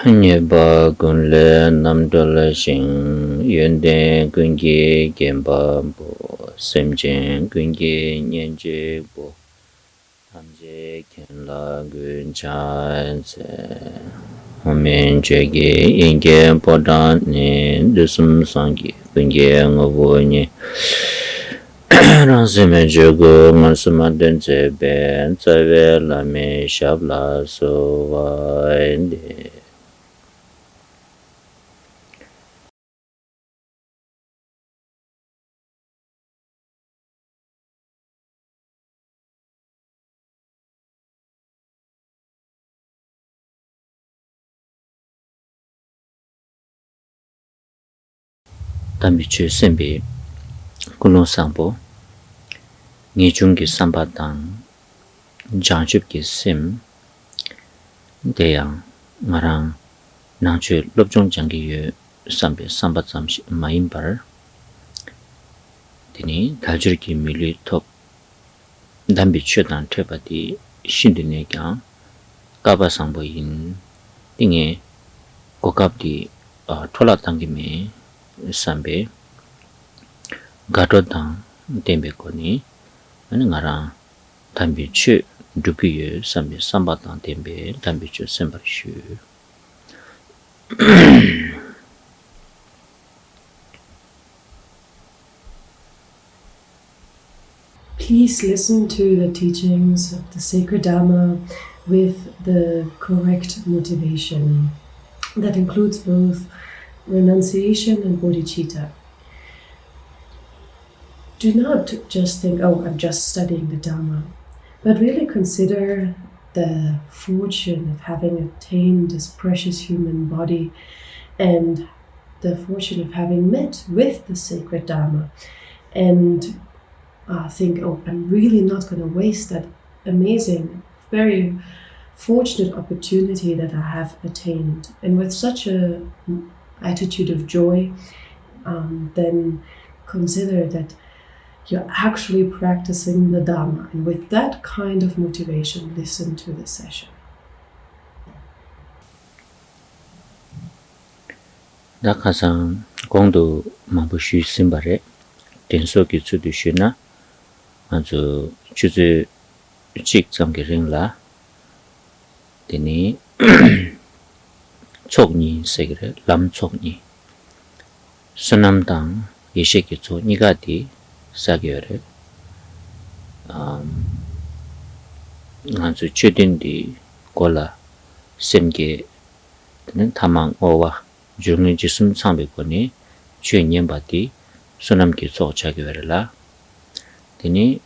Nyeba gunle namdola shing yunde gungi genpa bo semjen gungi nyenje bo tamje kenla gun chanse homen jegi inge podan ni dusum sangi gungi ngobo ni ransime jogo ngansuma denze ben tsawe lame shabla sova ende tambichu sembe kuno sambo ngechungi sambatang janchupki sim deyang ngarang nangchu lobjong jangi yu sambe sambat samshi mayimbar dini daljurki mili top dambichu dan trebati shindine kyang kaba sambo yin dinge kokabdi thola tangi me sambe gato dang tembe koni ane ngarang dambichu dukiyu sambe sambatang tembe dambichu sembar shu. Please listen to the teachings of the sacred Dharma with the correct motivation. That includes both renunciation and bodhicitta. Do not just think, oh, I'm just studying the Dharma, but really consider the fortune of having attained this precious human body and the fortune of having met with the sacred Dharma, and think, oh, I'm really not going to waste that amazing, very fortunate opportunity that I have attained. And with such an attitude of joy, then consider that you're actually practicing the Dharma. And with that kind of motivation, listen to the session. Dakasang gongdo mabushu simbare tenso ki tsudu shuna anzu chuzu chik zamgi ringla dini chokni segre lam chokni sunamdang yesheki chok nigati sagyore anzu chudindi kola semge dini tamang owa Gyurme jisum sambe koni chue nyembati sunam ki chok chagyore dini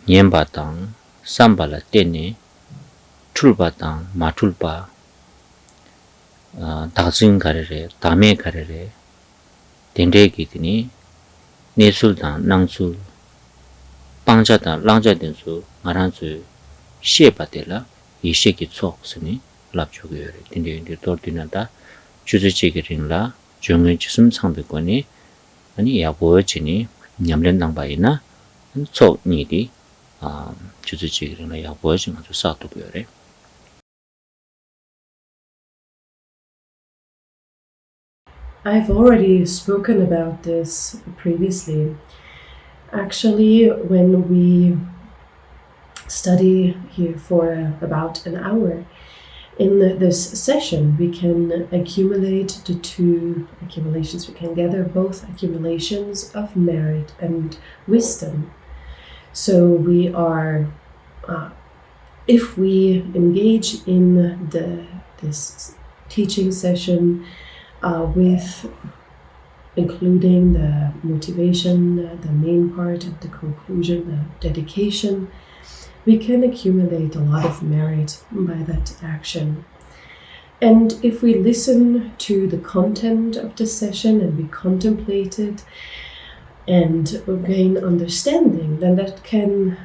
nyembatang sambala teni tulbatang matulpa dagzing karere dame karere dendegi dini nesultang nangsul pangjatang langja densu ngaransu shepatela yisheki chok sini lapchogyore dindi tordinada chuzuchigiringla jungwe jisum sambekwani ani yabochini nyamlendang baina chok nidi chuzuchigiringla yabochi ngazu satugyore. I've already spoken about this previously. Actually, when we study here for about an hour, in this session, we can accumulate the two accumulations. We can gather both accumulations of merit and wisdom. So we are, if we engage in this teaching session with including the motivation, the main part of the conclusion, the dedication, we can accumulate a lot of merit by that action. And if we listen to the content of the session and we contemplate it and gain understanding, then that can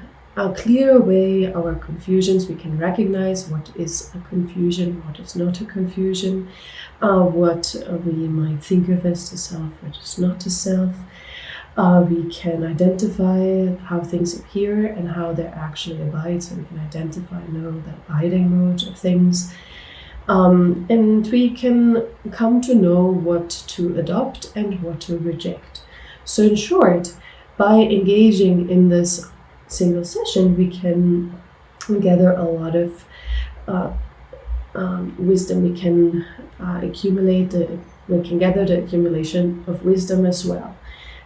clear away our confusions. We can recognize what is a confusion, what is not a confusion, what we might think of as the self, what is not the self. We can identify how things appear and how they actually abide, so we can identify, know the abiding mode of things. And we can come to know what to adopt and what to reject. So in short, by engaging in this single session, we can gather a lot of wisdom. We can we can gather the accumulation of wisdom as well.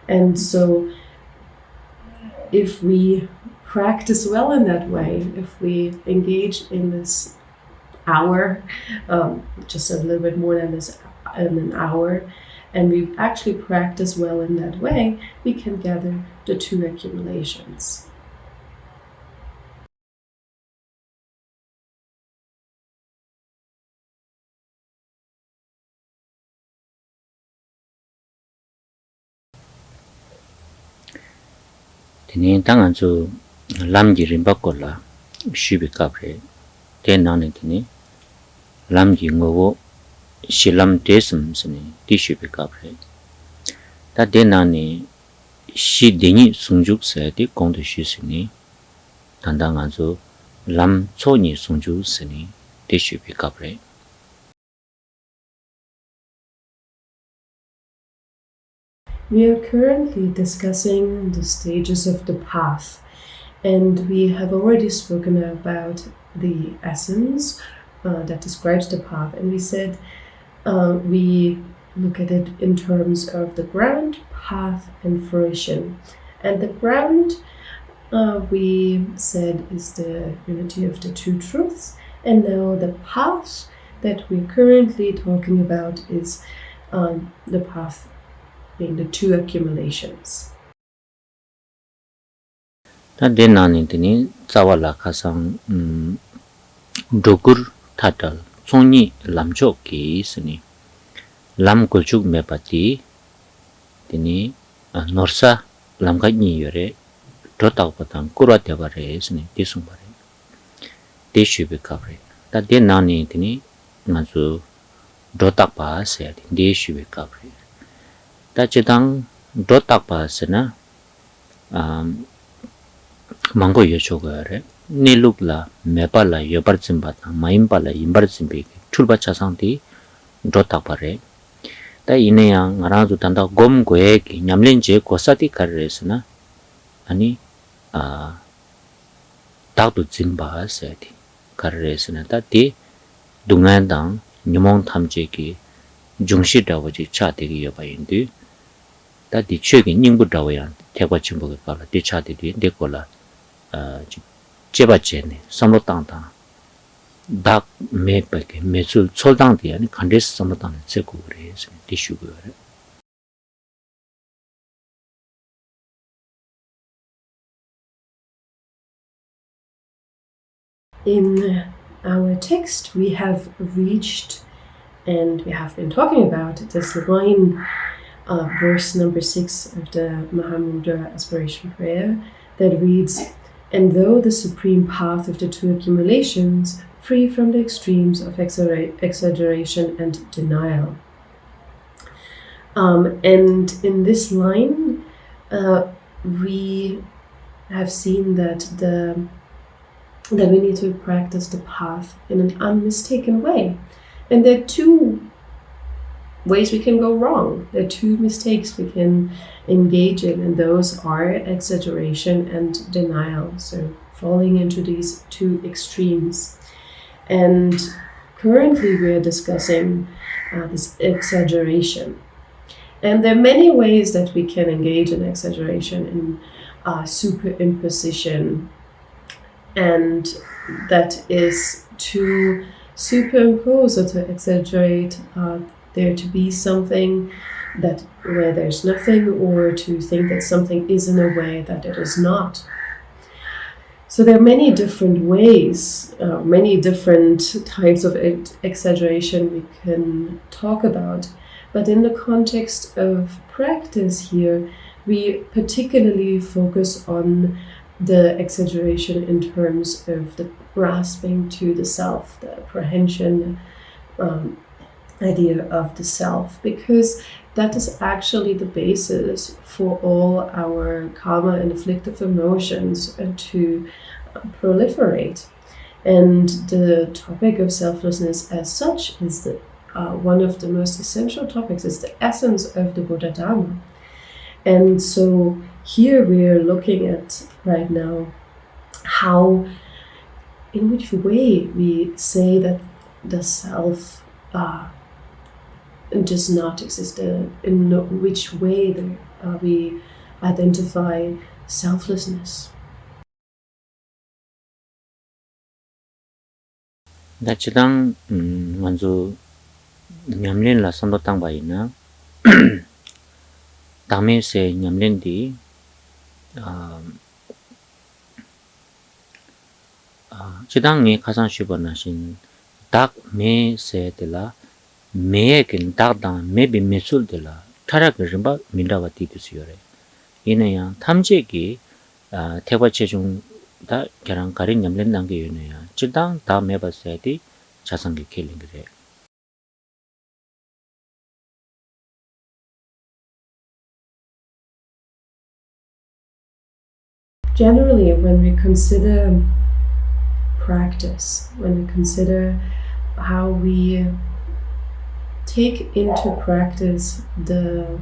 And so if we practice well in that way, if we engage in this hour, just a little bit more than this in an hour, and we actually practice well in that way, we can gather the two accumulations. Tene tangan zu lam gi rimba kola shubi kapre ten nane tene lam gi ngowo shilam desum sene di shubi kapre ta den nane shi dengi sungjuk se di kongdo shu sene tanda nga zu lam cho ni sungjuk sene di shubi kapre. We are currently discussing the stages of the path, and we have already spoken about the essence that describes the path, and we said we look at it in terms of the ground, path, and fruition. And the ground, we said, is the unity of the two truths, and now the path that we're currently talking about is the path being the two accumulations. Ta den nane tene zawala khasang dogur tatal tsongi lamjo ki sene lam kulchuk mepati tene norsa lamga ni yore dotak patang kurwa tebare sene tisung bare de shubi kapre ta den nane tene ngazu dotak pa se de shubi kapre ta chedang dotak pa sena mango yochogo yore nilukla mepala yobar zimbata maimbala imbar zimbi tulba chasangti dotak pare ta ineya ngaranzu tanda gom goye ki nyamlenje kosati karresna ani takdu zimba seti karresna ta ti dungandang nyumong thamje ki jungshi dawaji chategi yobayindi ta di chögi nyingbu dawayan tekwa chimboge kala di chategi dekola jeba jene samlo tangtang dak me pake mesul choldang di yani khandes samlo tang tseku gore di shugo gore. In our text, we have reached and we have been talking about this line, verse number 6 of the Mahamudra Aspiration Prayer that reads, "And though the supreme path of the two accumulations, free from the extremes of exaggeration and denial." And in this line, we have seen that we need to practice the path in an unmistaken way. And there are two ways we can go wrong. There are two mistakes we can engage in, and those are exaggeration and denial. So falling into these two extremes. And currently we are discussing this exaggeration. And there are many ways that we can engage in exaggeration, in superimposition, and that is to superimpose or to exaggerate there to be something that where there's nothing, or to think that something is in a way that it is not. So there are many different ways, many different types of exaggeration we can talk about. But in the context of practice here, we particularly focus on the exaggeration in terms of the grasping to the self, the apprehension idea of the self, because that is actually the basis for all our karma and afflictive emotions to proliferate. And the topic of selflessness as such is one of the most essential topics, is the essence of the Buddha Dharma. And so here we're looking at right now how, in which way we say that the self does not exist, in which way we identify selflessness. 다치당 먼저 냠린라 선도 땅 바이나 담에세 냠린디 지당이 가장 쉬번하신 닭 메세들라 메에긴 닭당 메비 메술들라 타락을 rimba 민다와 티드스요래 이내야 탐제기 태과 체중 다 계란 가린 냠len 단계 요네야 지당 다 매봤어야지 자상기 켈링 그래. Generally, when we consider practice, when we consider how we take into practice the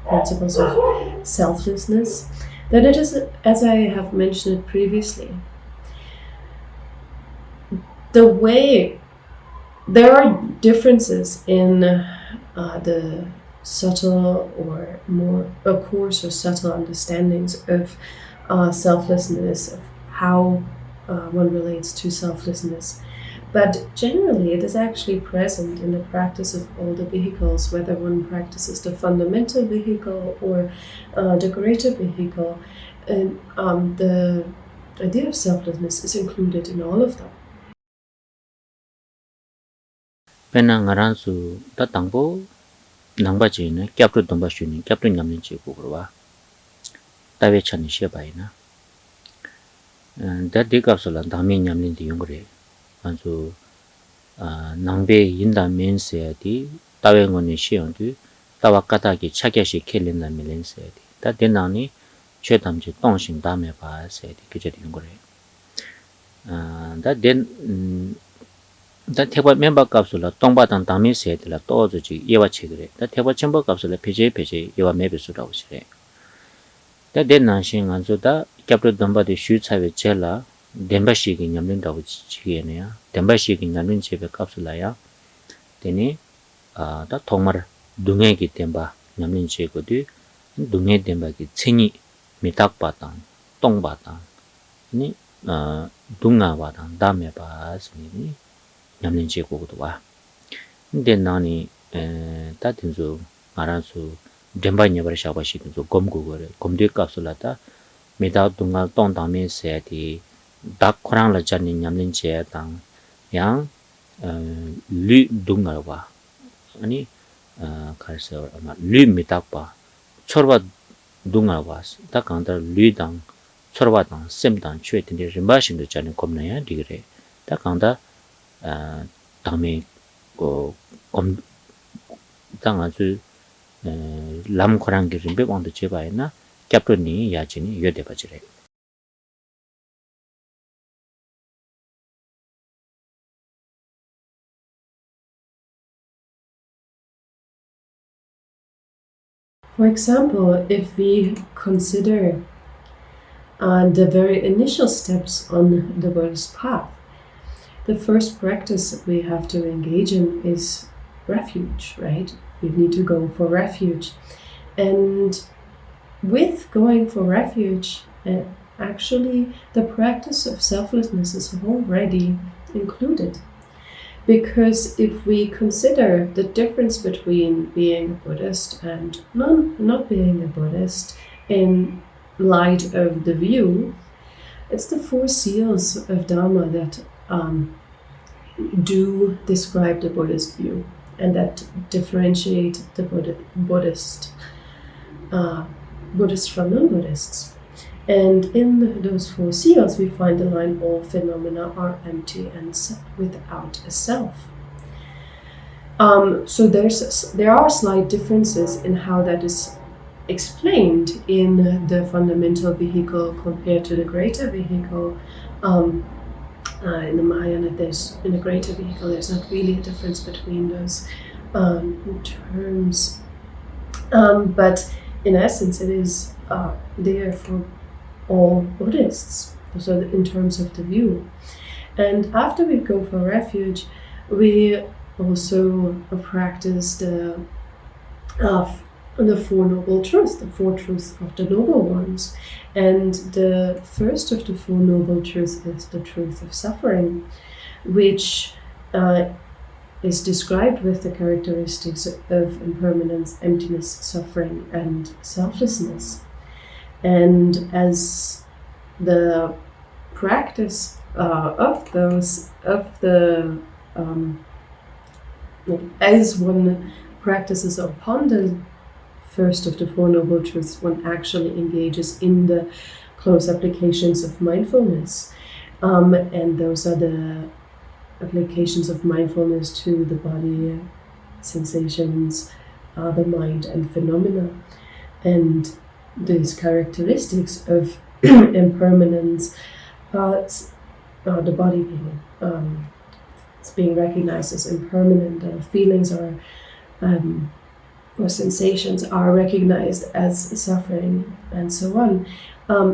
principles of selflessness, then it is, as I have mentioned previously, the way there are differences in the subtle or more coarse or subtle understandings of selflessness, of how one relates to selflessness. But generally, it is actually present in the practice of all the vehicles, whether one practices the fundamental vehicle or the greater vehicle. And the idea of selflessness is included in all of them. 페낭아란수 따땅보 낭바지네 캡르 돈바슈니 캡르 냠린치 고그와 따웨찬이 시바이나 다디갑솔라 다미 냠린디 용그레 아주 낭베 인다 멘세야디 따웨고니 시온디 따와까다기 차게시 켈린나 밀렌세야디 다데나니 최담지 똥신 다메 바세야디 그제디 용그레 다덴 다 태바 멤버 값으로 똥바당 담이 세들라 또저지 예와치 그래. 다 태바 첨버 값으로 페이지 예와 매비수라고 시래. 다 된난신 안조다 캡르 dom바디 슈차베 젤라 덴바시기 냠린다고 지게네야. 덴바시기 냠린 집에 값을라야. 되니 다 통말 둥에기 덴바 냠린 제거디 둥에 덴바기 챙이 미탁바당 똥바당 니 둥아바당 담에 바스니 냠는 제고도 와. 근데 나니 다든조 알아서 덴바냐 버샤바시도 검고거래. 검대 값을라다 메다 동al 똥담에 세야디 닥코랑라 잔니 냠는 제당 양 리 동알와 아니 가서 아마 리 미탁바 처바 동알와 다 간다 리당 처바당 셈당 최든데 림바신도 잔니 겁나야 디그래. 다 간다 다음에 당아주 람코랑게 좀 배웠는데 제바이나 캡터니 야진이 여대바지래. For example, if we consider the very initial steps on the Buddhist path, the first practice we have to engage in is refuge, right? We need to go for refuge. And with going for refuge, actually the practice of selflessness is already included. Because if we consider the difference between being a Buddhist and not being a Buddhist in light of the view, it's the four seals of Dharma that do describe the Buddhist view and that differentiate the Buddhist from non-Buddhists. And in those four seals, we find the line, all phenomena are empty and without a self. So there are slight differences in how that is explained in the fundamental vehicle compared to the greater vehicle. in the Mahayana, in the greater vehicle, there's not really a difference between those terms. But in essence, it is there for all Buddhists, so in terms of the view. And after we go for refuge, we also practice the Four Noble Truths, the Four Truths of the Noble Ones. And the first of the Four Noble Truths is the truth of suffering, which is described with the characteristics of impermanence, emptiness, suffering, and selflessness. And as the practice as one practices upon the first of the Four Noble Truths, one actually engages in the close applications of mindfulness. And those are the applications of mindfulness to the body, sensations, the mind, and phenomena. And these characteristics of impermanence, the body being recognized as impermanent, feelings or sensations are recognized as suffering, and so on.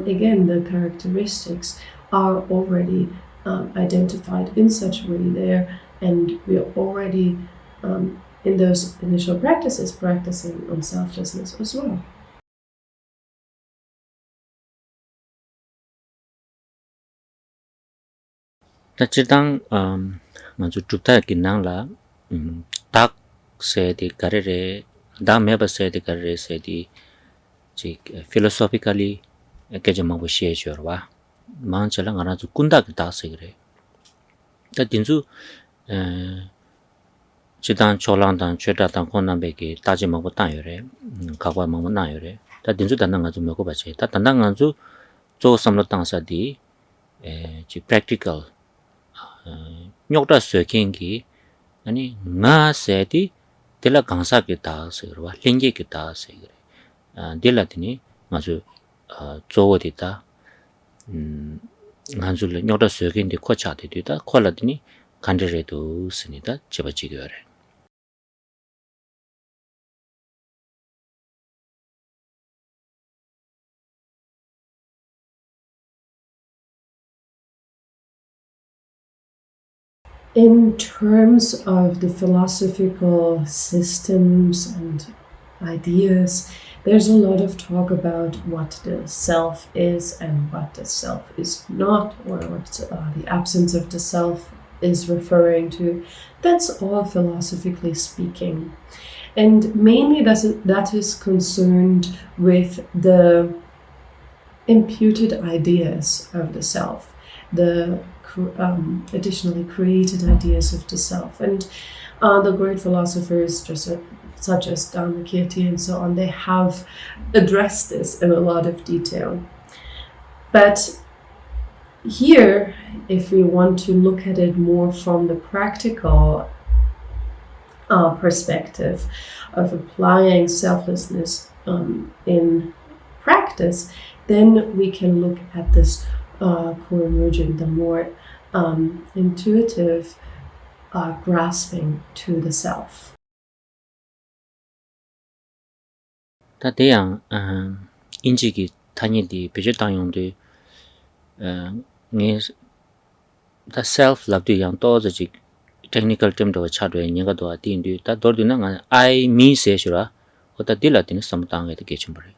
Again, the characteristics are already identified in such a way there, and we are already in those initial practices practicing on selflessness as well. Tachidang manju trupta kinang la tak se di karere da meba se di karere se di philosophically kejama bo she jorwa man chala ngana ju kunda ki ta se gre ta dinju chidang cholang dan cheta dan khonam be ki ta ji ma bo ta yore kagwa ma mo na yore ta dinju dan nga ju me ko ba che ta tan nga ju zo samlo tang sa di chi practical nyokta sökengi 아니 nga seti tela gangsa ki ta segwa lengge ki ta segre delatini ngazu zoodi ta nganzu le nyokta söken de khocha de ta kholadini kandere do sinida chebachi gyore In terms of the philosophical systems and ideas, there's a lot of talk about what the self is and what the self is not, or what the absence of the self is referring to. That's all philosophically speaking. And mainly that is concerned with the imputed ideas of the self, the additionally created ideas of the self. And the great philosophers, such as Dharmagyan and so on, they have addressed this in a lot of detail. But here, if we want to look at it more from the practical perspective of applying selflessness in practice, then we can look at this core emergent, the more intuitive grasping to the self. ta deyang inji ki thani di peje tayong de nge the self love de yang to ji technical term do cha de nyanga do tin du ta dor du na nga I me se shura ota dilatin samtang ge ke chumbare.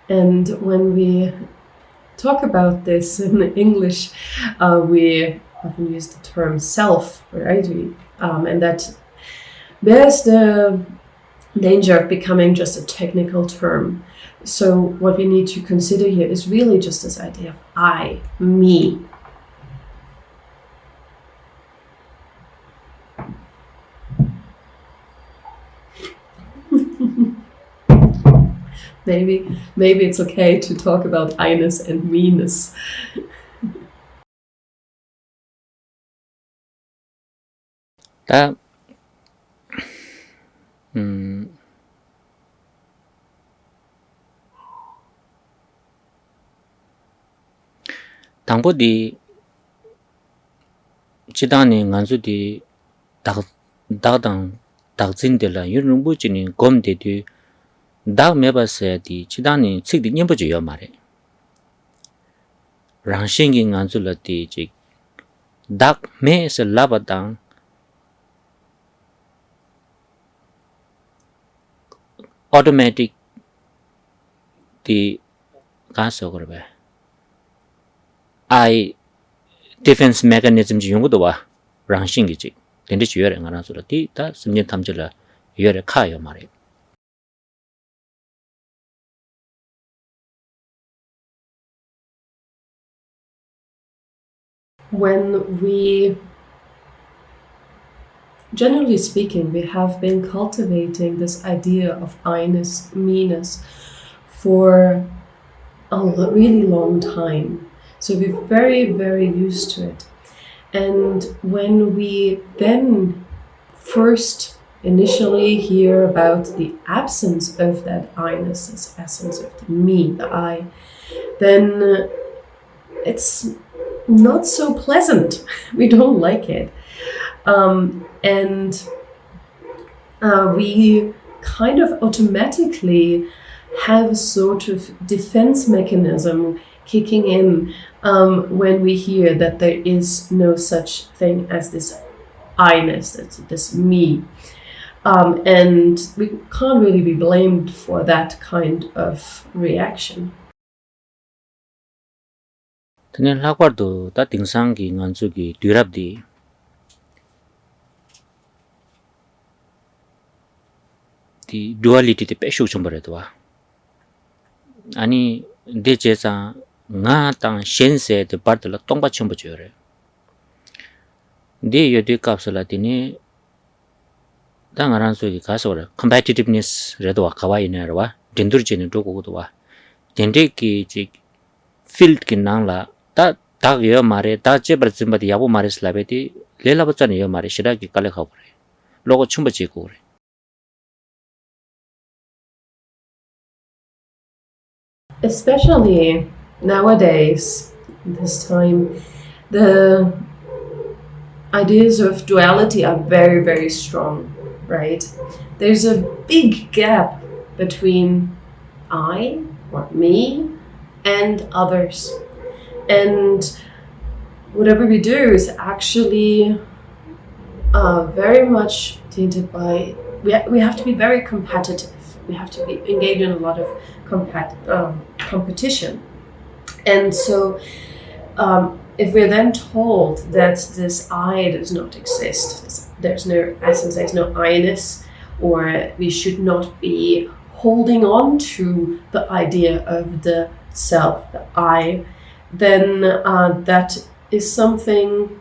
And when we talk about this in English, we often use the term self, right? And that there's the danger of becoming just a technical term. So what we need to consider here is really just this idea of I, me. Maybe it's okay to talk about I-ness and me-ness. Ta 당보 디 지단이 간주 디 다당 닥진들라 유능부지니 검데디 닥 매바세디 지단이 측디 님부지요 말에 랑싱기 간줄라디 지 닥 매서 라바당 automatic the 가서 그래 I defense mechanism 지 용도도 와 랑싱기지 근데 주요래 가나서라 디다 심년 탐질라 요래 카요 말에 When we, generally speaking, we have been cultivating this idea of I-ness, me-ness for a really long time. So we're very, very used to it. And when we then first initially hear about the absence of that I-ness, this essence of the me, the I, then it's not so pleasant. We don't like it. And we kind of automatically have a sort of defense mechanism kicking in when we hear that there is no such thing as this I-ness, this me. And we can't really be blamed for that kind of reaction. tenen lakwardo ta tingsangi ngansugi durabdi di duality te peshu chumbaredwa ani de jesa nga tang shense de partla tongba chumba jore de yode kapsala tini dangaran sogi kasora competitiveness redwa kawai nerwa dendurjene dogogowa dende ki ji field ki nangla 다 닭여 말에 다 제버쯤바디 야보 말에 슬라베디 렐라버잖아요 말에 시라기 깔래가고 그래 로고 춤버지고 그래 Especially nowadays, this time, the ideas of duality are very, very strong, right? There's a big gap between I, or me, and others. And whatever we do is actually very much tainted by, we have to be very competitive. We have to be engaged in a lot of competition. And so if we're then told that this I does not exist, there's no essence, there's no I-ness, or we should not be holding on to the idea of the self, the I, then that is something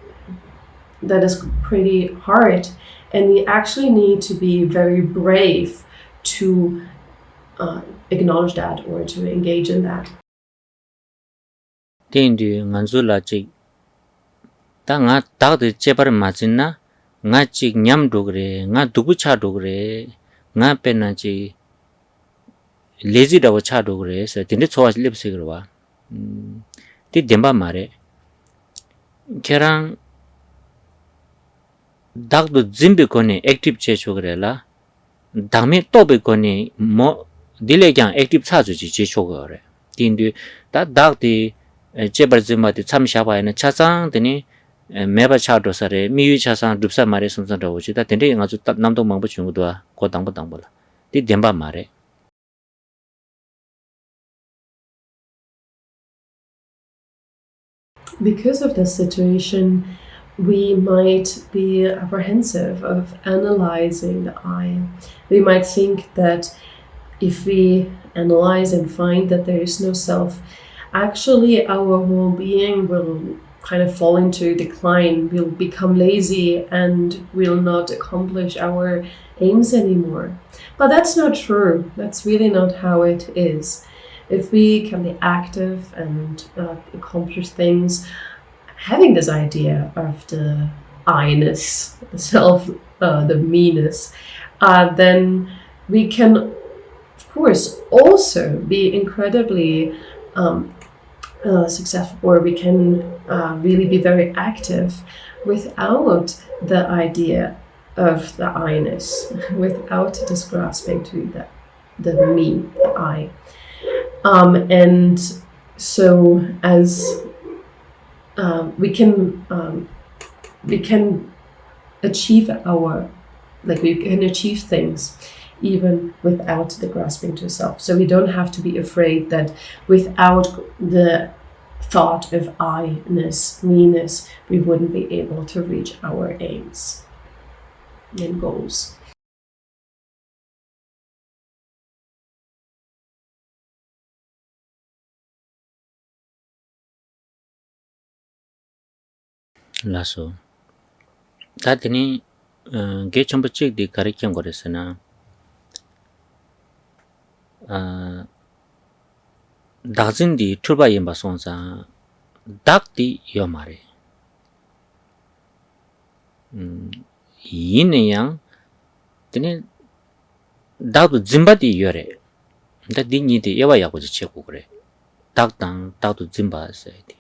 that is pretty hard, and we actually need to be very brave to acknowledge that or to engage in that. 텐디 nganzulaji 다 nga 다들 제발 맞으나 nga 지 냠도 그래 nga 두부차도 그래 nga 빼나지 레지라고 차도 그래서 근데 좋아질 립스 그러와 디 뎀바 말에 걔랑 닥도 짐비코니 액티브 제초 그래라 다음에 또 베코니 뭐 딜레장 액티브 차주지 제초 그래 딘디 다 닥디 제버즈마디 참샤바에는 차상더니 매바 차도서래 미유 차상 룹사 말에 숨선다 오지다 근데 아주 남동 망부 중도와 고당부 당불라 디 뎀바 말에 Because of this situation, we might be apprehensive of analyzing the I. We might think that if we analyze and find that there is no self, actually our whole being will kind of fall into decline. We'll become lazy and will not accomplish our aims anymore. But that's not true. That's really not how it is. If we can be active and accomplish things, having this idea of the I-ness, the self, the me-ness, then we can, of course, also be incredibly successful, or we can really be very active without the idea of the I-ness, without this grasping to the me, the I. And so as we can achieve we can achieve things even without the grasping to self. So we don't have to be afraid that without the thought of I-ness, me-ness, we wouldn't be able to reach our aims and goals. 라소 다더니 게 전부 찍디 가르친 거랬으나 다진디 출바이 마송사 닥디 요 말에 이네양 드니 다도 짐바디 요래 근데 니니디 예와야고 지치고 그래 닥도 짐바서야 돼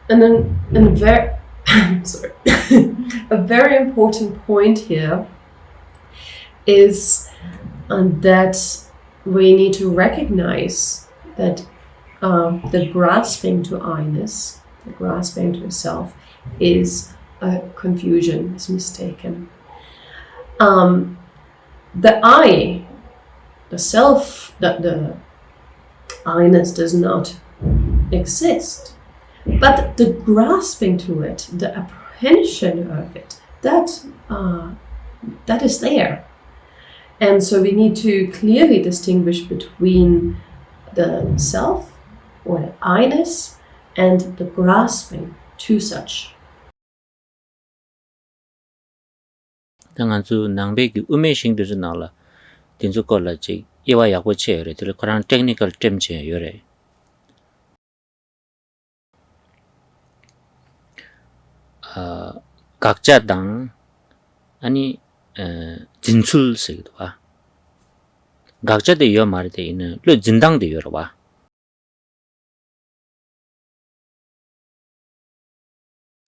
And then a very important point here is that we need to recognize that the grasping to I-ness, the grasping to self, is a confusion, is mistaken. The I, the self, the I-ness does not exist. But the grasping to it, the apprehension of it, that is there. And so we need to clearly distinguish between the self or the I-ness and the grasping to such. 당한주 낭백이 음해싱도 나올라 딘주 걸라지 이와 야고체요래 들 그런 테크니컬 템체 요래 각자당 아니 진술세기도 와 각자대 요 말에 있는 르 진당대 요로 와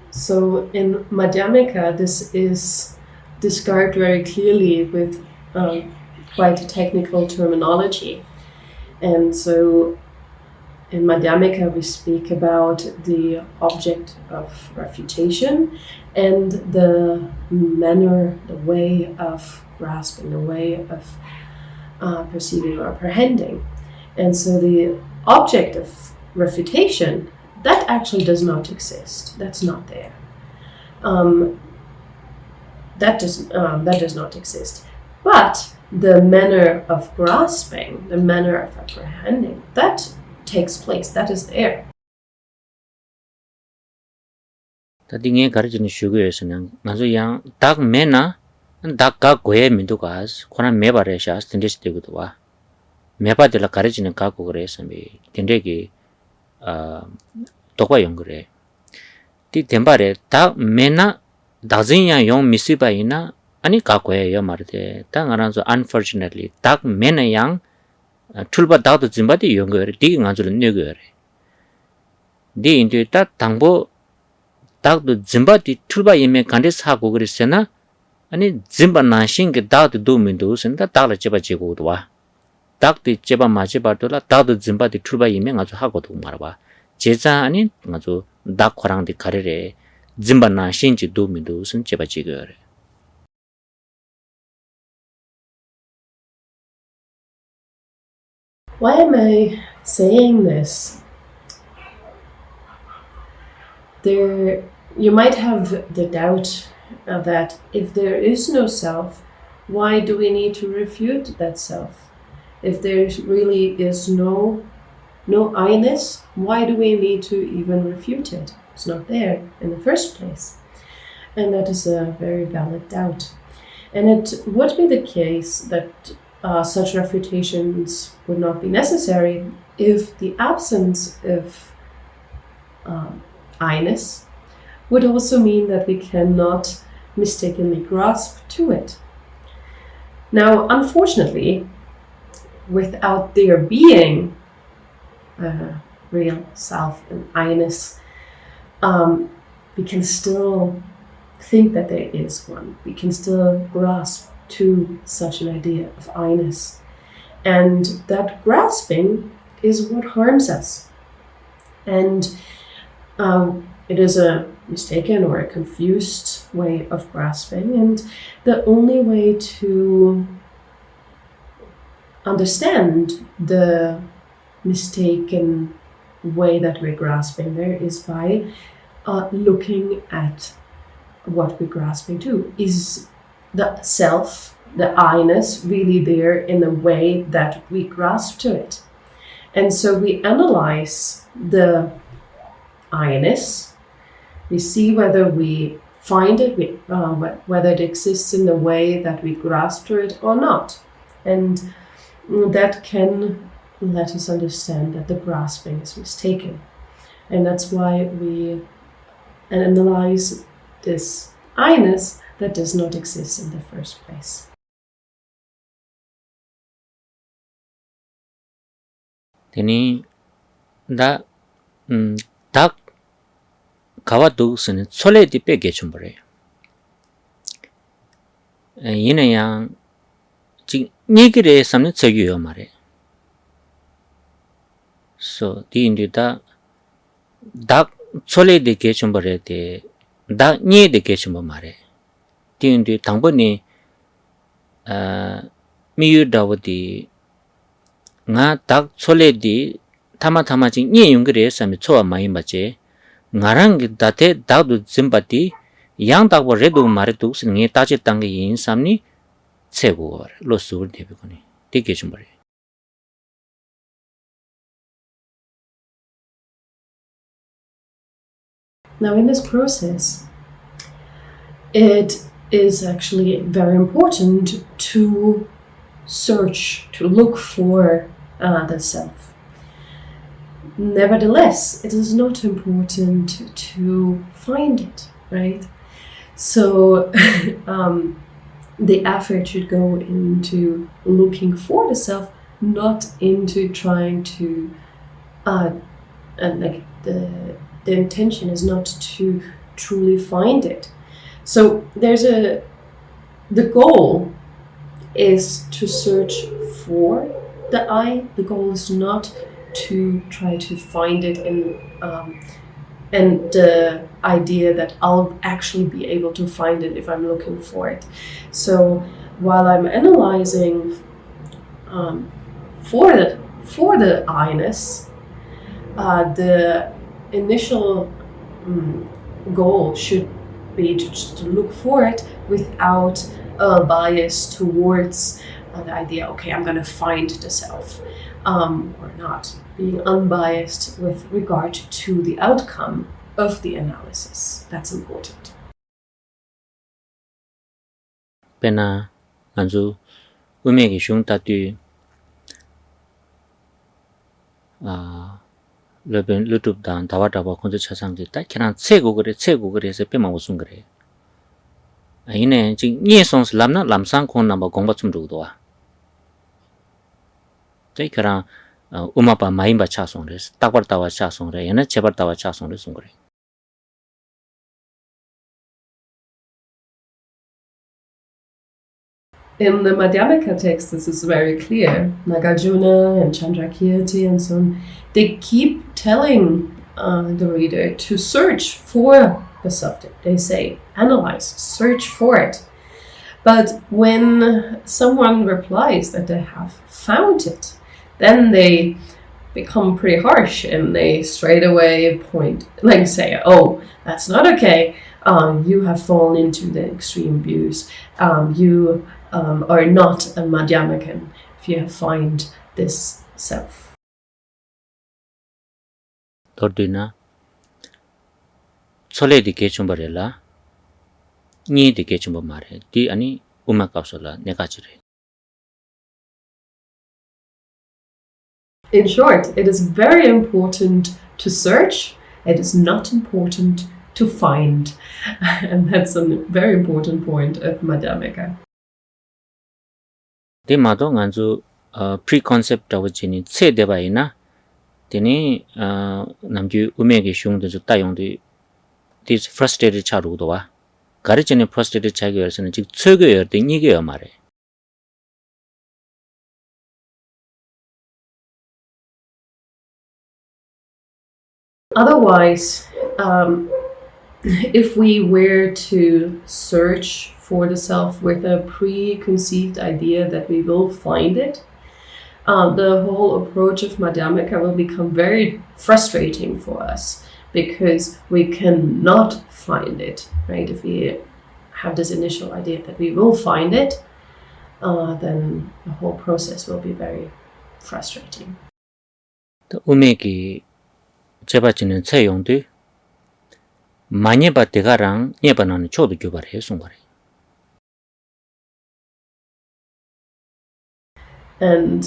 So in Madhyamika, this is described very clearly with quite technical terminology. And so in Madhyamika, we speak about the object of refutation and the manner, the way of grasping, the way of perceiving or apprehending. And so the object of refutation, that actually does not exist. That's not there. That does not exist. But the manner of grasping, the manner of apprehending, that takes place. That is there. 다딩에 가르치는 슈구에서는 아주 양 딱 매나 닭가 고에 민두가스 코난 매바레샤스 딘데스티고도 와 매바들라 가르치는 가고 그래서 미 딘데기 독바 연구래 디 덴바레 딱 매나 다진야 용 미시바이나 아니 가고에 요 말데 땅 알아서 unfortunately 딱 매나 양 출바 다도 짐바디 연구래 디 가지는 내거래 디 인도 딱 당보 닥도 짐바디 출바 이메 간데 사고 그랬으나 아니 짐바 나신게 다도 도민도 선다 다라 제바 제고도 와 닥도 제바 마지 바도라 다도 짐바디 출바 이메 아주 하고도 말아 제자 아니 아주 닥코랑디 가르래 짐바 나신지 도민도 선 제바 제거래 Why am I saying this? You might have the doubt that if there is no self, why do we need to refute that self? If there really is no I-ness, why do we need to even refute it? It's not there in the first place. And that is a very valid doubt. And it would be the case that such refutations would not be necessary if the absence of I-ness would also mean that we cannot mistakenly grasp to it. Now, unfortunately, without there being a real self and I-ness, we can still think that there is one. We can still grasp to such an idea of I-ness. And that grasping is what harms us. And it is a mistaken or a confused way of grasping. And the only way to understand the mistaken way that we're grasping there is by looking at what we're grasping to. Is the self, the I-ness, really there in the way that we grasp to it? And so we analyze the I-ness. We see whether we find it, whether it exists in the way that we grasp to it or not. And that can let us understand that the grasping is mistaken. And that's why we analyze this I-ness that does not exist in the first place. Teni da dak kawa dugsene chole di pe gechumbare. Yina yang ji nyigire samne chegyo mare. So di indi da dak chole di gechumbare de dak nye di gechumba mare. Di indi tangbo ni miyu dawa di nga dak chole di tama jing nye yungire sami chowa mayi mache ngarang date dak du zimba di yang dakwa redu mare duks nge tache tangi yin samni tsego war lo suwar debi kone di gechumbare. Now, in this process, it is actually very important to search, to look for the self. Nevertheless, it is not important to find it, right? So the effort should go into looking for the self, not into trying to, the intention is not to truly find it. So the goal is to search for the I. The goal is not to try to find it and the idea that I'll actually be able to find it if I'm looking for it. So while I'm analyzing for the I-ness, the initial goal should be to look for it without a bias towards the idea, okay, I'm going to find the self, or not. Being unbiased with regard to the outcome of the analysis. That's important. Pena anzu umegi shung tatu YouTube dan dawa konzo chasang di ta kiran tsego gure se pema usung gure. Ine jing nye songs lamna lamsang kon namba gongba tsum rugdoa. Tai kiran umapa maimba chasong res, takbar tawa chasong re, yana chebar tawa chasong re sungure. In the Madhyamaka text, this is very clear. Nagarjuna and Chandrakirti and so on, they keep telling the reader to search for the subject. They say, analyze, search for it. But when someone replies that they have found it, then they become pretty harsh and they straight away say, oh, that's not okay. You have fallen into the extreme views. You are not a Madhyamakan if you find this self. Tordina chole di kechumbarela ni di kechumba mare di ani umakapsula negachire. In short, it is very important to search. It is not important to find. And that's a very important point of Madhyamaka. 마도 간주 preconcept of 지니 체대바이나 되니 남주 음에게 슝도 따용도 this frustrated 차루도와 가르치는 frustrated 차기열서는 즉 최고여 된 이게요 말해. Otherwise, if we were to search for the self with a preconceived idea that we will find it, the whole approach of Madhyamaka will become very frustrating for us because we cannot find it, right? If we have this initial idea that we will find it, then the whole process will be very frustrating. 또 음액이 제바치는 채용도 많이 받대가랑 예반하는 초도 교발해 송거래. And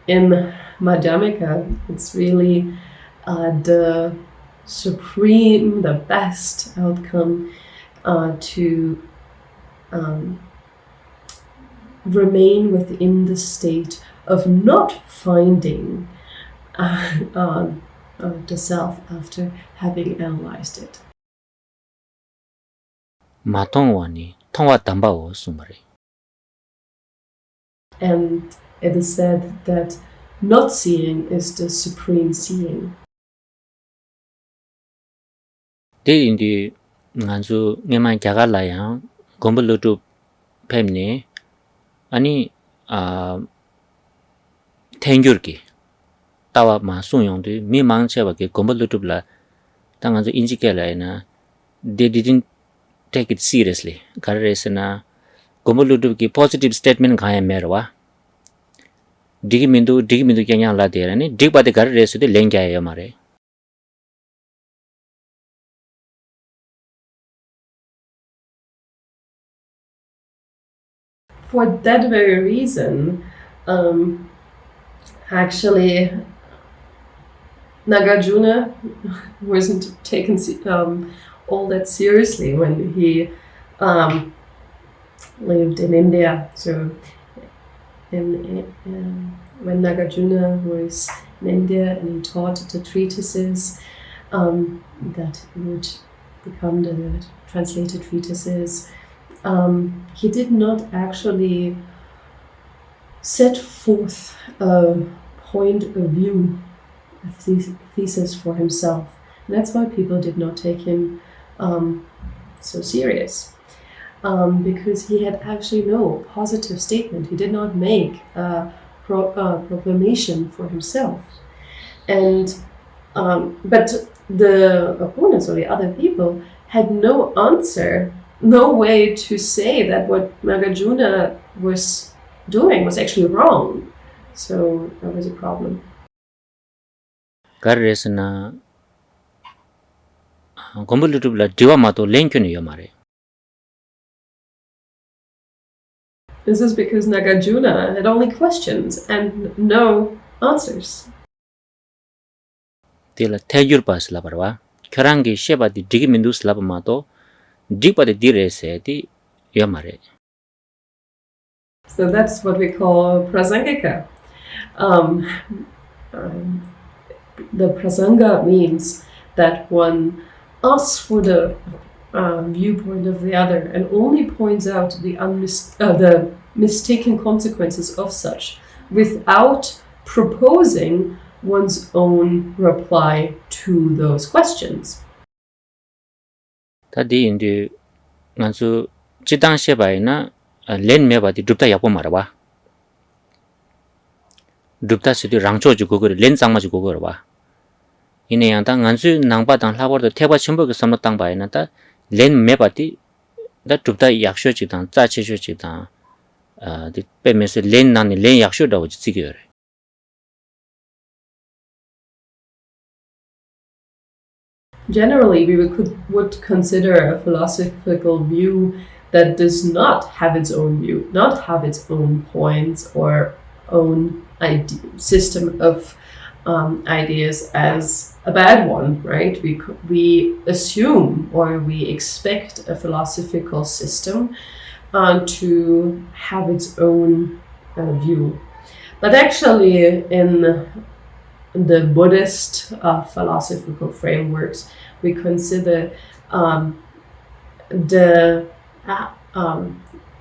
in Madhyamaka, it's really the supreme, the best outcome to remain within the state of not finding the self after having analyzed it. 마통원이 통화 담바오 송거래. And it is said that not seeing is the supreme seeing. 대인디 간주 내만 자갈라야 건불로도 뱀니 아니 탱규르기 따와 마송용도 미망체밖에 건불로도라 당간주 인지게라이나 they didn't take it seriously. 가르레스나 건불로도기 positive statement 가야 메르와 디기민도 그냥 라데라니 디바데 가르레스도 랭자예요 말해. For that very reason, actually, Nagarjuna wasn't taken all that seriously when he lived in India. So, when Nagarjuna was in India and he taught the treatises that would become the translated treatises, he did not actually set forth a point of view, a thesis for himself. And that's why people did not take him so serious. Because he had actually no positive statement. He did not make a proclamation for himself. And but the opponents or the other people had no answer, no way to say that what Nagarjuna was doing was actually wrong. So that was a problem. 가르레스나 건불로도라 디와마도 랭큐니요 말해. This is because Nagarjuna had only questions and no answers. 딜라 태규르바스라 바와 결한기 셰바디 디기민두스라바마도 디바데 디레세디 요 말해. So that's what we call prasangika. The prasanga means that one asks for the viewpoint of the other and only points out the mistaken consequences of such without proposing one's own reply to those questions. 다디 인디 간수 지당셰바이나 렌 메바디 둡다 야고 말아봐. 둡다 시디 랑초주 그거 렌 장마주 그거 봐. 이네 양당 간수 낭바당 라버도 태바 첨부그 삼로 땅 바이나다 렌 메바디 다 둡다 약쇼지당 짜치쇼지당 디 빼면서 렌 나니 렌 약쇼다고 지기요. Generally, we would consider a philosophical view that does not have its own view, not have its own points or own system of ideas as a bad one, right? We assume or we expect a philosophical system to have its own view. But actually, in the Buddhist philosophical frameworks, we consider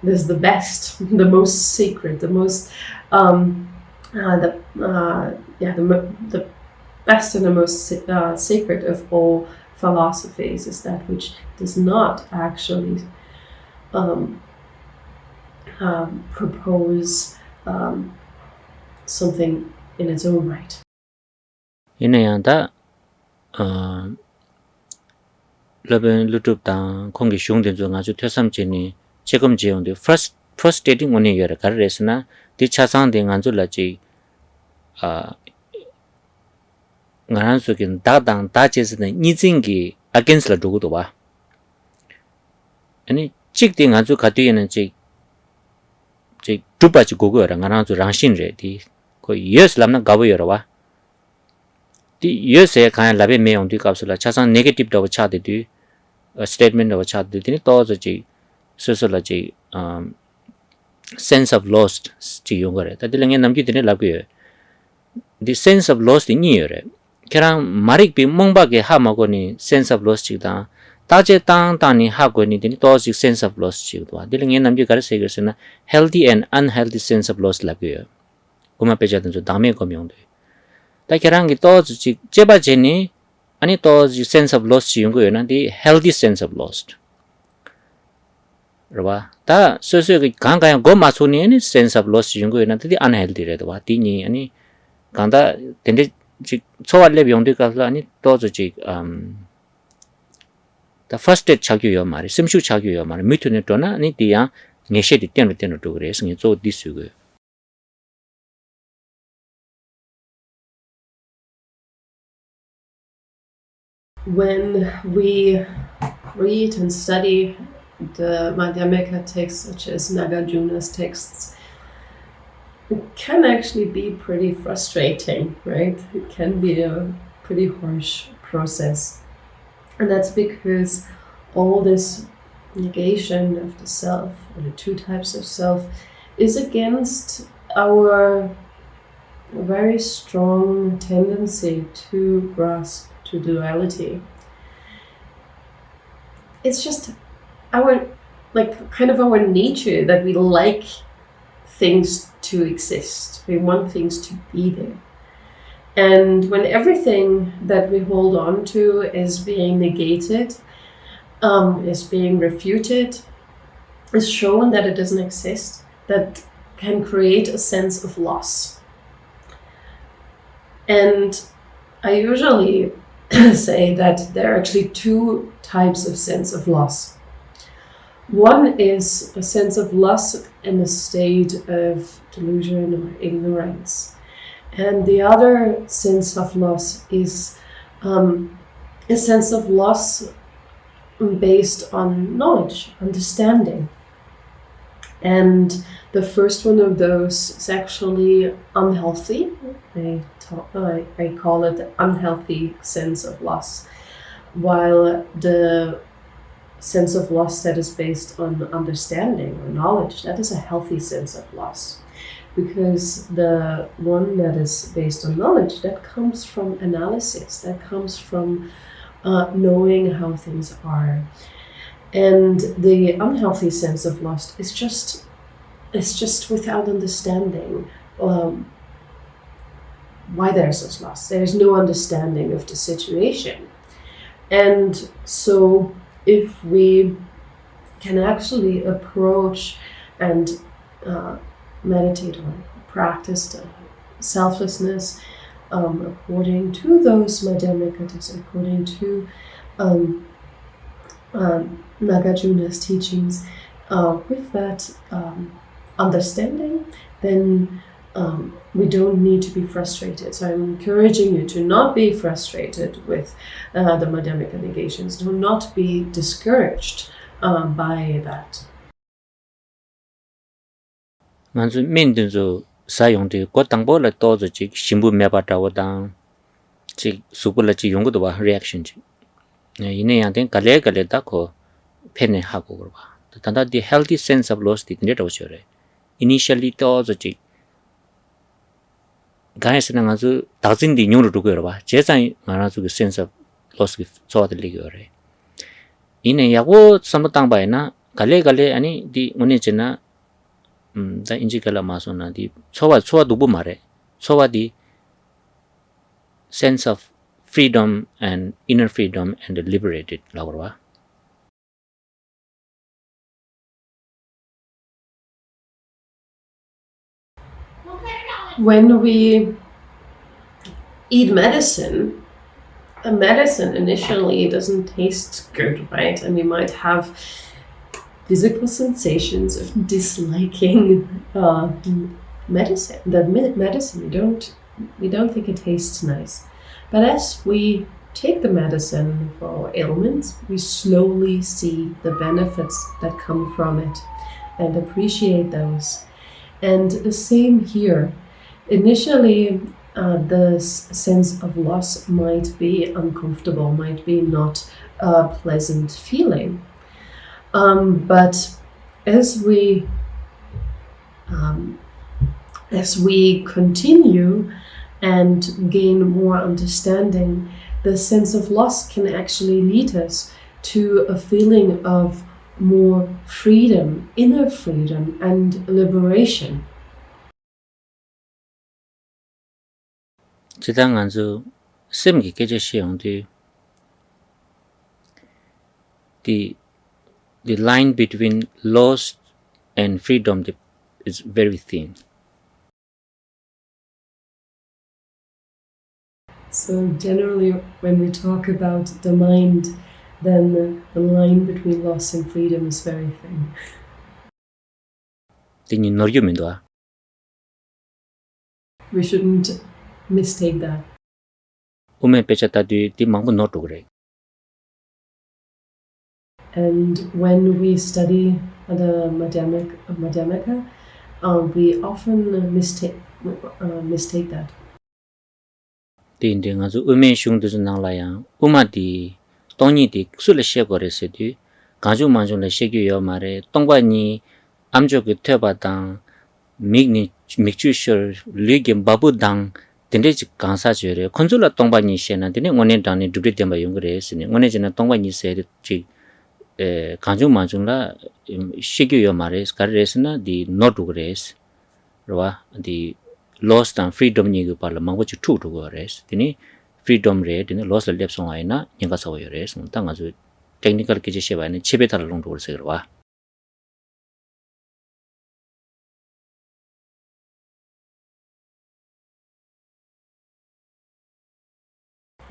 this the best, the most sacred, the most the best and the most sacred of all philosophies is that which does not actually propose something in its own right. 이내야다 러벤 루튜브 당 공기 슝된 중 아주 퇴삼진이 지금 지용데 first dating 원이 여러 가르레스나 디차상데 간줄라지 ngaran sukin dadang dajesne nizingi against la dugu ba ani chikde nganju gadye는 지 두바지 고고라 ngaran su rangshin re di ko yes lamna gaboyora ba di yes e kan labe me on di kapsula chasan negative do chade di statement do chade di to ji sosola ji sense of lost ji yongore ta dilenge namgi dine labge the sense of lost ni yore kerang marik bi mongbage hamagoni sense of loss chida taje tang tani hagoni din to sense of loss chidwa dilenge namji gar segersena healthy and unhealthy sense of loss lagyo kuma pejadan jo dame komyong de ta kerang gi to ji jeba jeni ani to sense of loss chi yong na the healthy sense of lost rwa ta so gi gang gang go ma so ni ani sense of loss chi yong na the unhealthy re dwa ti ni ani ganda dende 지 초월레 병들까서 아니 또지 the first stage 자규요 말이 심슈 자규요 말이 미투네 또나 아니 디야 녜셰디 때는 또 그래 승이 저 디스고 When we read and study the Madhyamika texts such as Nagarjuna's texts, it can actually be pretty frustrating, right? It can be a pretty harsh process. And that's because all this negation of the self, or the two types of self, is against our very strong tendency to grasp to duality. It's just our, kind of our nature that we like things to exist. We want things to be there. And when everything that we hold on to is being negated, is being refuted, is shown that it doesn't exist, that can create a sense of loss. And I usually say that there are actually two types of sense of loss. One is a sense of loss in a state of delusion or ignorance. And the other sense of loss is a sense of loss based on knowledge, understanding. And the first one of those is actually unhealthy. I call it the unhealthy sense of loss, while the sense of loss that is based on understanding or knowledge, that is a healthy sense of loss. Because the one that is based on knowledge, that comes from analysis, that comes from knowing how things are. And the unhealthy sense of loss is just without understanding why there's such loss. There's no understanding of the situation. And so if we can actually approach and meditate or practice selflessness according to those Madhyamikas, according to Nagarjuna's teachings, with that understanding, then we don't need to be frustrated. So I'm encouraging you to not be frustrated with the Madhyamika negations. Do not be discouraged by that. 만주 민든주 사용의 고당보를 또지 신부 매바다고당 지 수불라지 용거도 봐 리액션지 이내양된 갈래갈래다고 펜에 하고 그러봐 tanda the healthy sense of loss the net ochore initially to ji guys na ngazu dazin di nyuru du go ba jesan ngana zu sense of loss gi so de li go re ine yago samtang ba na gale ani di ngone chena da inji kala masona di chowa dubu mare chowa di sense of freedom and inner freedom and the liberated lawarwa when we eat medicine, a medicine initially doesn't taste good, right? And we might have physical sensations of disliking medicine. That medicine, we don't think it tastes nice. But as we take the medicine for our ailments, we slowly see the benefits that come from it and appreciate those. And the same here. Initially, the sense of loss might be uncomfortable, might be not a pleasant feeling. But as we continue and gain more understanding, the sense of loss can actually lead us to a feeling of more freedom, inner freedom and liberation. Chidang anzu semgi keje shiyong the line between loss and freedom is very thin. So generally, when we talk about the mind, then the line between loss and freedom is very thin. Tini norgyumendo. We shouldn't mistake that. Ume pechata di mangbu notugre. And when we study the Madhyamaka, we often mistake that. Di ngazu ume shung du nang la yang uma di tongni di sule she gore se di gaju manjung le she gyu yo mare tongba ni amjo ge theba dang migni mikchu shur ligem babu dang dende ji gansa jere konjula tongba ni she na dine ngone dang ni dubri demba yung gre se ni ngone jena tongba ni se ji gaju manjung la she gyu yo mare skar res na di not ugres rwa di loss and freedom ni gu parla mangbo chu thu go res dini freedom re dini loss le lep song ai na nyanga saw yo res ta nga ju technical ke je she ba ni chebe tar long do se wa.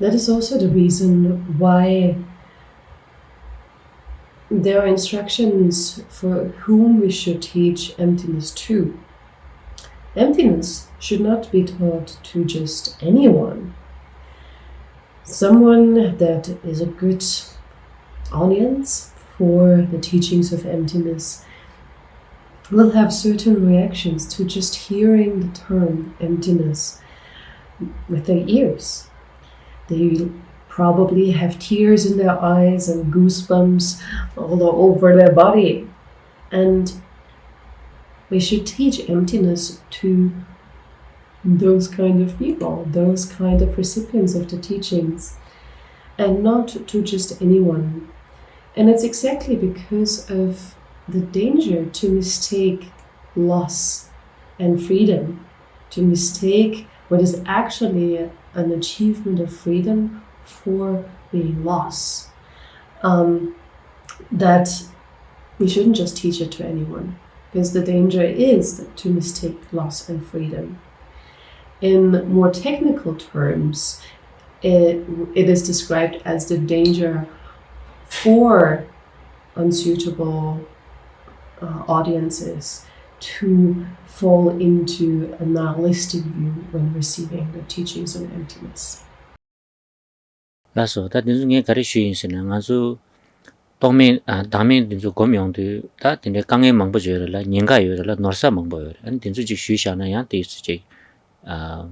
That is also the reason why there are instructions for whom we should teach emptiness to. Emptiness should not be taught to just anyone. Someone that is a good audience for the teachings of emptiness will have certain reactions to just hearing the term emptiness with their ears. They probably have tears in their eyes and goosebumps all over their body. And we should teach emptiness to those kind of people, those kind of recipients of the teachings, and not to just anyone. And it's exactly because of the danger to mistake loss and freedom, to mistake what is actually an achievement of freedom for being loss, that we shouldn't just teach it to anyone. Because the danger is to mistake loss and freedom. In more technical terms, it is described as the danger for unsuitable audiences to fall into a nihilistic view when receiving the teachings on emptiness. Laso, that is nge kari shuyin sina nga su tome dame dinzu gomyong du ta dine kange mangbo jore la nyinga yore la norsa mangbo yore an dinzu jik shui sha na yang te su jik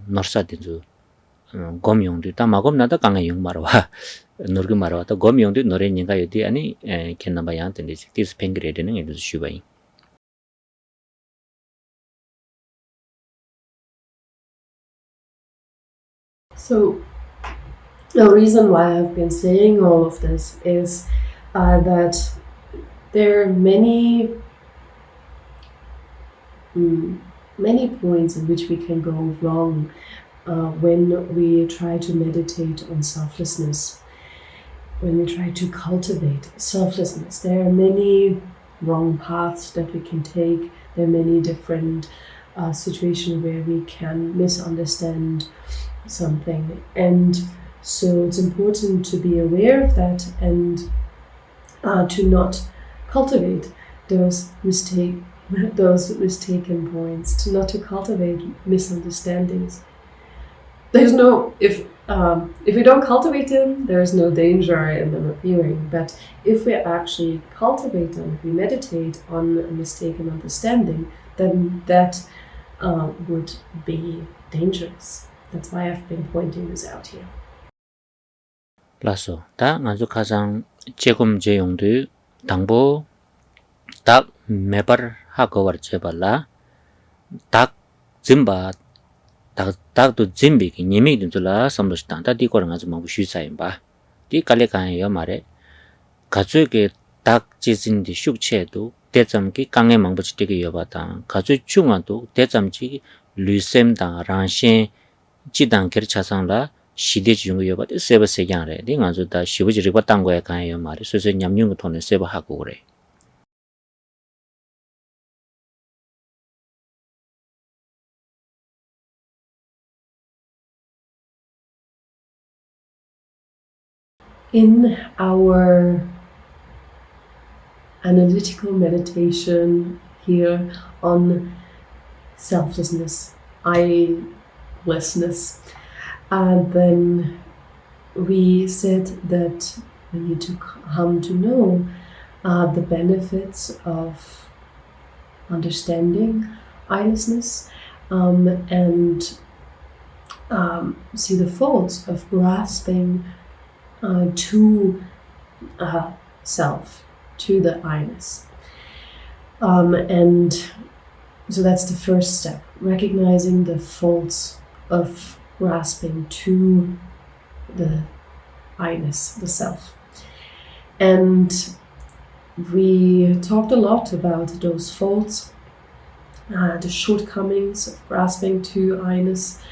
norsa dinzu gomyong du ta magom na ta kange yung marwa 노르그 말아왔다 고미용도 노래 인가 요디 아니 켄나바양 텐데 디스 팽그레드는 에도 슈바이 So the reason why I've been saying all of this is that there are many points in which we can go wrong when we try to meditate on selflessness, when we try to cultivate selflessness. There are many wrong paths that we can take. There are many different situations where we can misunderstand something, and so it's important to be aware of that and to not cultivate those mistaken points, to not to cultivate misunderstandings. There's no if we don't cultivate them, there is no danger in them appearing. But if we actually cultivate them, if we meditate on a mistaken understanding, then that would be dangerous. That's why I've been pointing this out here. 라서 다 아주 가장 제금 제용도 당보 딱 매발 하고 제발라 딱 짐바 딱도 짐비기 니미든 줄라 섬도시다 다디 거는 아주 뭐 쉬사인 바디 깔레간요 말에 가족의 딱 지진디 슉체도 대점기 강에 망부치되게 여바다 가족 중앙도 대점지 류셈다 란신 지단 결차상라 시대 중요 여바데 세버세양래 링아주다 시부지 리바 땅고에 간요 말에 소소 냠뇽 돈을 세버하고 그래 In our analytical meditation here on selflessness, I-lessness, then we said that we need to come to know the benefits of understanding I-lessness and see the faults of grasping to self, to the I-ness. And so that's the first step, recognizing the faults of grasping to the I-ness, the self. And we talked a lot about those faults, the shortcomings of grasping to I-ness.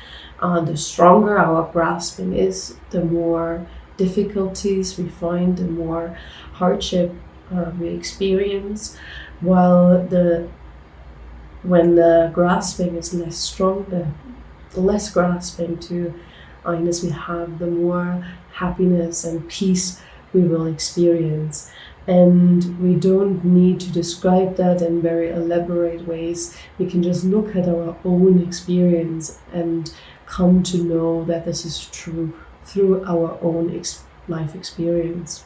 The stronger our grasping is, the more difficulties we find, the more hardship we experience, while when the grasping is less strong, the less grasping to I-ness we have, the more happiness and peace we will experience. And we don't need to describe that in very elaborate ways. We can just look at our own experience and come to know that this is true through our own life experience.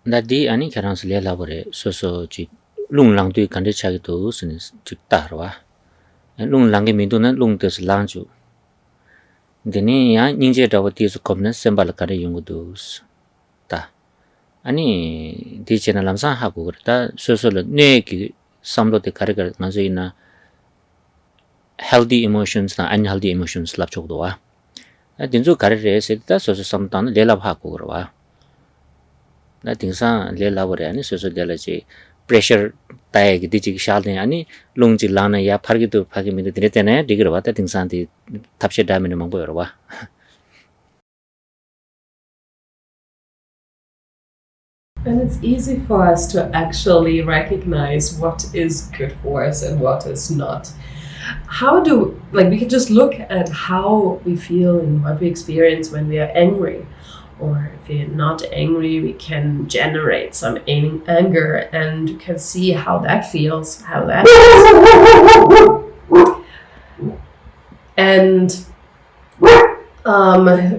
나디 아니 가랑스 레라버레 소소지 룽랑도 간데차기도 스니 직다르와 룽랑게 민도는 룽데스 랑주 데니 야 닝제다고 디스 겁나 셈발카레 용구도 다 아니 디체나 람상 하고 그랬다 소소를 네기 samlote karega ngazoina healthy emotions na unhealthy emotions lap chokdowa dinjo karere seta soso samtan lela bha ko gro na tingsa lela bore ani soso dela je pressure tai gi ji shal ne ani lungji lana ya phargi to phagi mi de tene digro ta tingsa di thapse da mene mangbo yorwa And it's easy for us to actually recognize what is good for us and what is not. We can just look at how we feel and what we experience when we are angry. Or if we're not angry, we can generate some anger and you can see how that feels, And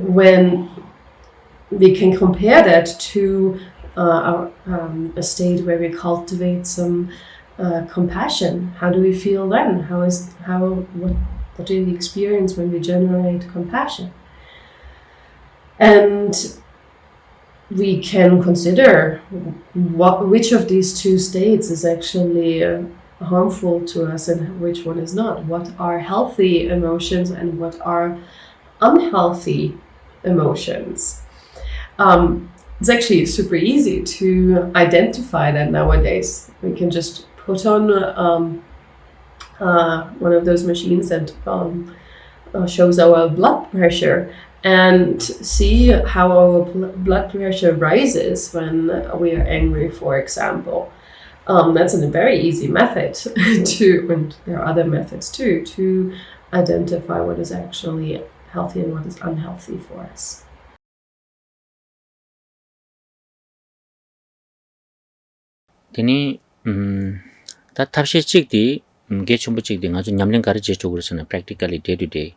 when we can compare that to a state where we cultivate some compassion. How do we feel then? What do we experience when we generate compassion? And we can consider which of these two states is actually harmful to us and which one is not. What are healthy emotions and what are unhealthy emotions? It's actually super easy to identify that nowadays. We can just put on one of those machines that shows our blood pressure and see how our blood pressure rises when we are angry, for example. That's a very easy method and there are other methods too, to identify what is actually healthy and what is unhealthy for us. Tini 다 탑시 찍디 게 전부 찍디 아주 냠령 가르치 쪽으로서는 practically day to day.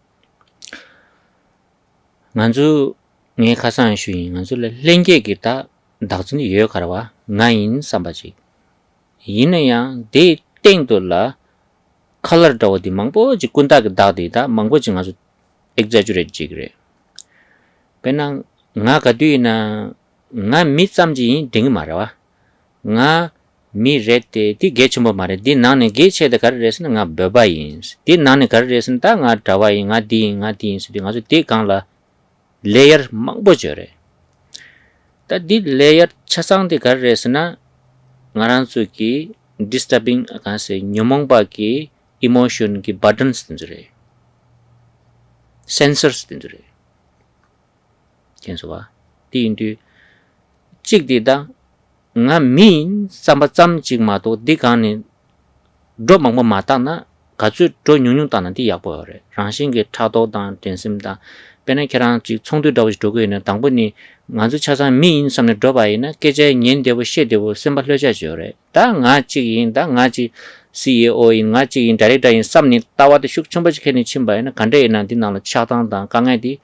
nganzu nge khasan shui nganzu lengge gi ta dagzuni yo karawa ngain sambaji yine ya de teng to la color do di mangbo ji kunda ga da de da mangbo ji ngazu exaggerate ji gre penang nga ga dui na nga mi samji ding marawa nga mi rete di ge chumbo mare di nane ge che da kar resna nga babayin di nane kar resna ta nga dawai nga di su di ngazu de kang la layer mangbojore ta di layer chasang de kar resna ngaran su ki disturbing ka se nyomong ba ki emotion ki buttons tinjure sensors tinjure kenso ba ti indu chik de da nga min sambacham chik ma to di kan ni do mangbo ma ta na ka chu do nyung ta na di ya bo re rangsin ge tha do dan tensim da pene kerang chi chongdu daw ji dogo ina dangboni nganzu chasan min samne doba ina keje nyen dewo she dewo semba hloja jore da nga chi yin da nga chi CEO in nga chi in director in samni tawa de shuk chomba ji kheni chimba ina kande ina din na cha dang da ka ngai di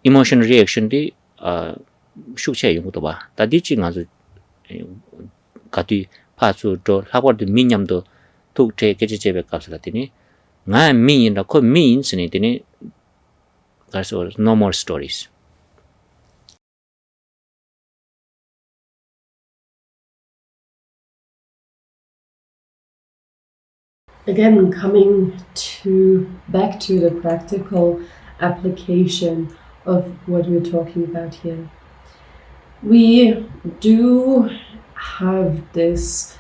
emotion reaction di shuk che yung to ba da di chi nganzu ka ti pa chu do lhawar de minyam do tuk te keje jebe kapsala tini nga min da ko min sini tini that's all. No more stories. Again, coming back to the practical application of what we're talking about here. We do have this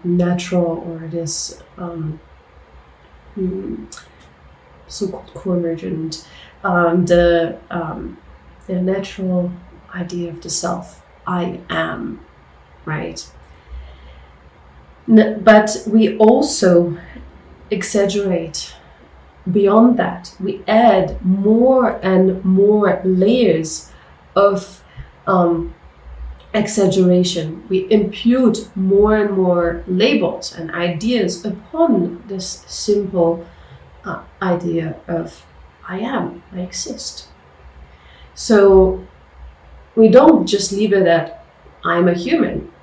natural or this so-called co-emergent the natural idea of the self, I am, right? But we also exaggerate beyond that. We add more and more layers of exaggeration. We impute more and more labels and ideas upon this simple idea of I am, I exist. So we don't just leave it at I'm a human,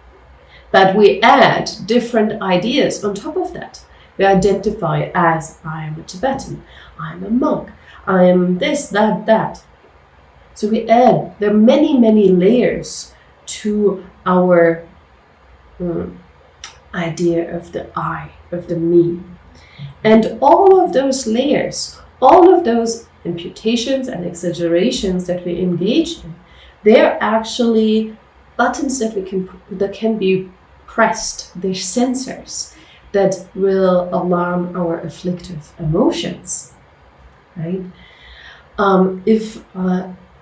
but we add different ideas on top of that. We identify as I am a Tibetan, I'm a monk, I am this, that. So we add, there are many, many layers to our idea of the I, of the me. And all of those layers, all of those imputations and exaggerations that we engage in, they're actually buttons that can be pressed. They're sensors that will alarm our afflictive emotions, right? If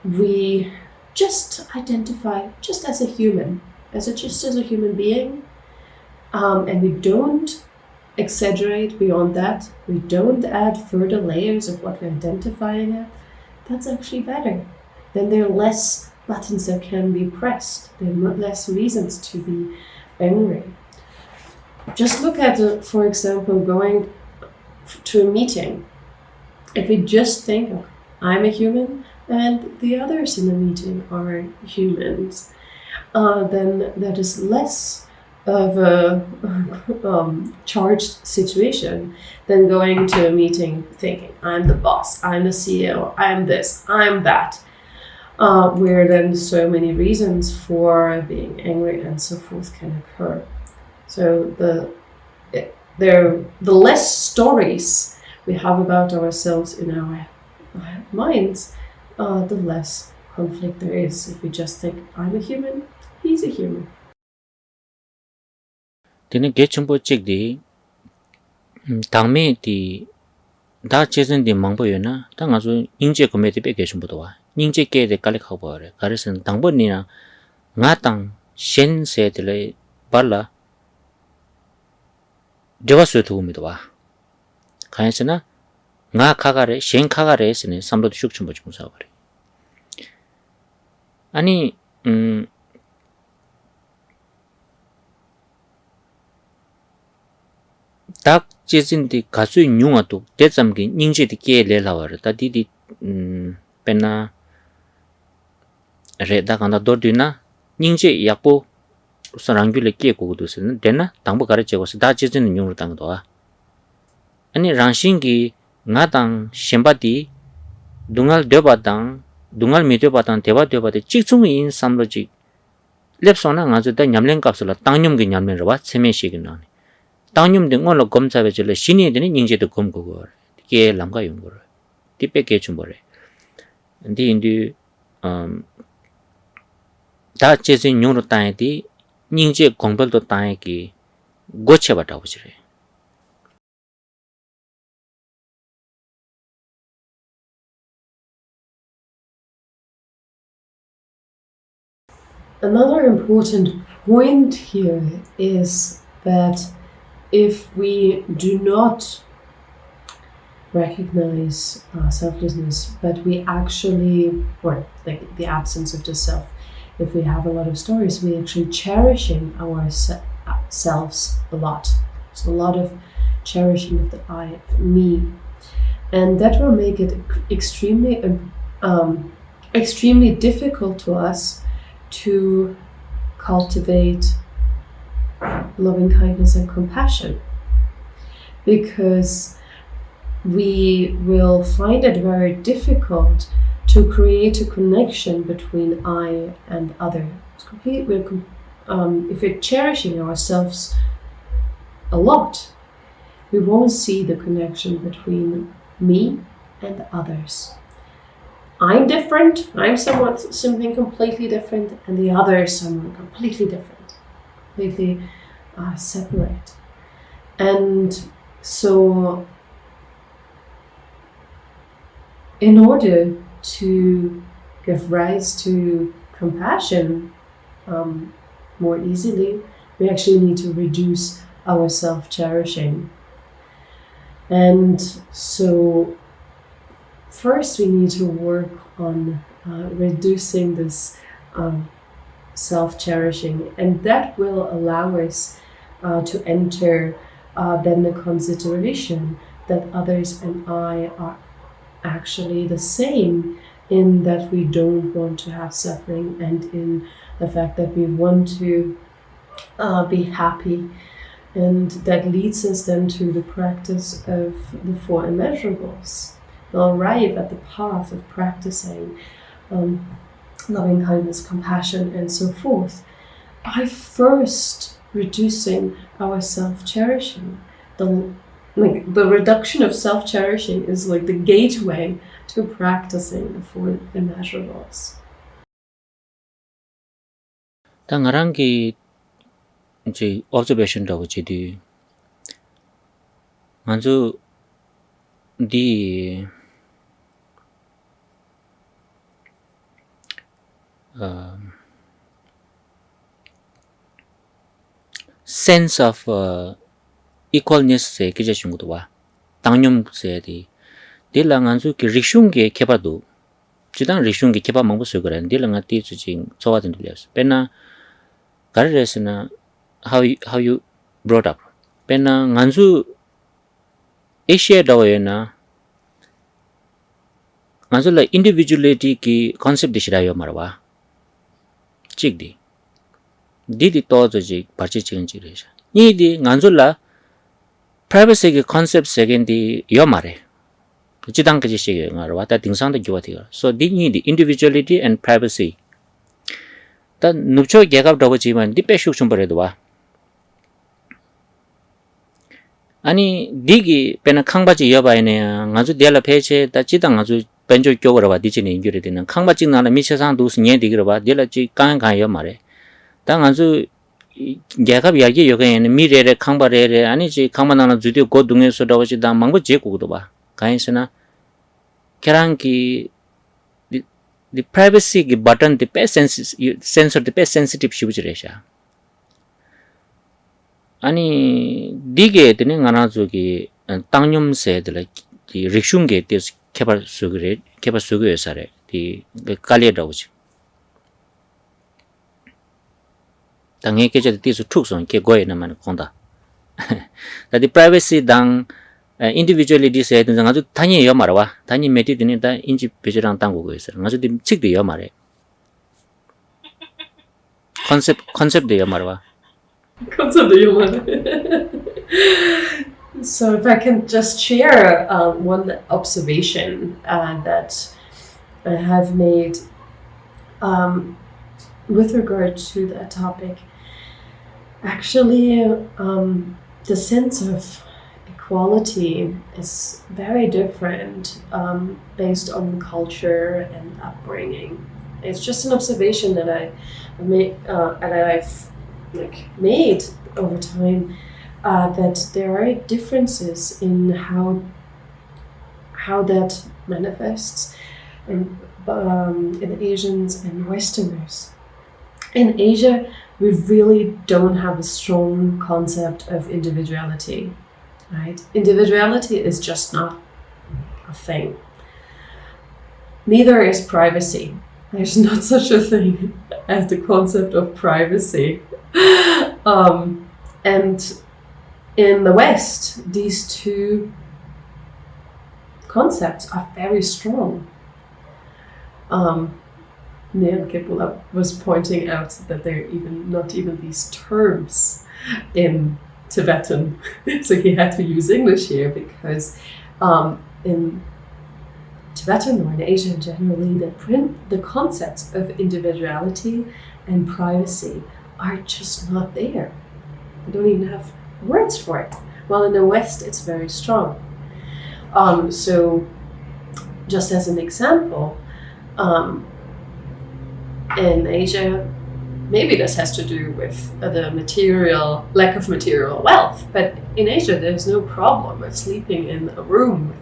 we just identify just as a human, just as a human being, and we don't exaggerate beyond that, we don't add further layers of what we're identifying at, that's actually better. Then there are less buttons that can be pressed. There are less reasons to be angry. Just look at, for example, going to a meeting. If we just think, okay, I'm a human and the others in the meeting are humans, then that is less of a charged situation than going to a meeting thinking, I'm the boss, I'm the CEO, I'm this, I'm that. Where then so many reasons for being angry and so forth can occur. So the less stories we have about ourselves in our minds, the less conflict there is. If we just think, I'm a human, he's a human. Tene gechumbo chikdi tangme di da chezen di mangbo yona ta nga zo ningje kome di pe gechumbo dowa ningje ke de kale khabo re garisen tangbo ni na nga tang shen se de le bala dewa su tu mi dowa kayasena nga khagare shen khagare sene samlo shuk chumbo chum sa bare 아니 딱 제진디 가수 융아도 대zam기 닝제디 깨레라와르 다디디 페나 레다 간다 도르디나 닝제 약보 사랑규레 깨고도스는 되나 당부 가르쳐고서 다 제진 융으로 당도와 아니 랑싱기 나당 셴바디 둥알 되바당 둥알 미되바당 대바 되바데 찍중인 삼로지 랩소나 가서다 냠랭 값을라 땅념기 냠랭을 봐 세메시기 나네 땅념 된 걸로 검사해줄 신이 되는 닝제도 검고고 이게 남가 용거를 뒤뺏게 좀 뭐래 근데 인디 다 제진 용으로 따야디 닝제 공벌도 따야기 고쳐 봤다 보시래 Another important point here is that if we do not recognize selflessness, but we actually, or like the absence of the self, if we have a lot of stories, we actually cherishing ourselves a lot. So a lot of cherishing of the I, me, and that will make it extremely difficult to us to cultivate loving kindness and compassion, because we will find it very difficult to create a connection between I and other. If we're cherishing ourselves a lot, we won't see the connection between me and others. I'm different, I'm something completely different, and the other is someone completely different, completely separate. And so in order to give rise to compassion more easily, we actually need to reduce our self-cherishing. And so first we need to work on reducing this self-cherishing, and that will allow us to enter then the consideration that others and I are actually the same, in that we don't want to have suffering, and in the fact that we want to be happy. And that leads us then to the practice of the four immeasurables. We'll arrive at the path of practicing loving kindness, compassion, and so forth by first reducing our self-cherishing. The reduction of self-cherishing is like the gateway to practicing the four immeasurables. 당아랑기 이제 observation라고 지디 아주 디 sense of equalness 에 기재 중고도 와 당념세에 딜랑 안주 그 리슝게 개바도 지단 리슝게 개바 먹고 그래 딜랑 아티 주진 저와든 들렸어 빼나 가르레스나 how you brought up 빼나 안주 에시아 다워에나 안주라 individuality 기 concept 디시라요 말와 찍디 디디 또저지 바치 지근지래샤 니디 간줄라 privacy concept second이 요 말에 지당까지 시게 nga로 왔다 등상도 교와티가 so di need individuality and privacy 다 눕초 개갑 더버지만 디페슈 좀 버려도 와 아니 디기 페나 캉바지 여바이네 아주 디알라 페체 다 지당 아주 벤조 교거라 봐 디지네 인규레 되는 캉바지 나나 미세상 두스 녀디그라 봐 디알라지 깐간여 말에 당 아주 개갑 이야기 여기에는 미래에 캉바레레 아니지 캉바나나 주디 고둥에서 더버지 다 망고 제고도 봐 가인스나 계란기 the privacy button the best sensor the best sensitive 시부지래샤 아니 디게 되는 하나 저기 땅념세들 이 릭슝게 때 개발 수그에 살에 이 깔려다오지 당에 계절 뒤에서 툭선 개고에나만 건다 the privacy 당 individuality said 아주 단위여 말아와 단위 메디드는 다 인지 베지랑 당고고 있어 아주 칙도여 말해 컨셉도여 말아와 So if I can just share one observation that I have made with regard to that topic, actually the sense of equality is very different based on culture and upbringing. It's just an observation that I've made over time, that there are differences in how that manifests in Asians and Westerners. In Asia, we really don't have a strong concept of individuality, right? Individuality is just not a thing. Neither is privacy. There's not such a thing as the concept of privacy. And in the West, these two concepts are very strong. Khenpo was pointing out that there are not even these terms in Tibetan, so he had to use English here because in Tibetan or in Asia generally, the concepts of individuality and privacy are just not there. They don't even have words for it. While in the West, it's very strong. So, just as an example, in Asia, maybe this has to do with the lack of material wealth, but in Asia, there's no problem with sleeping in a room with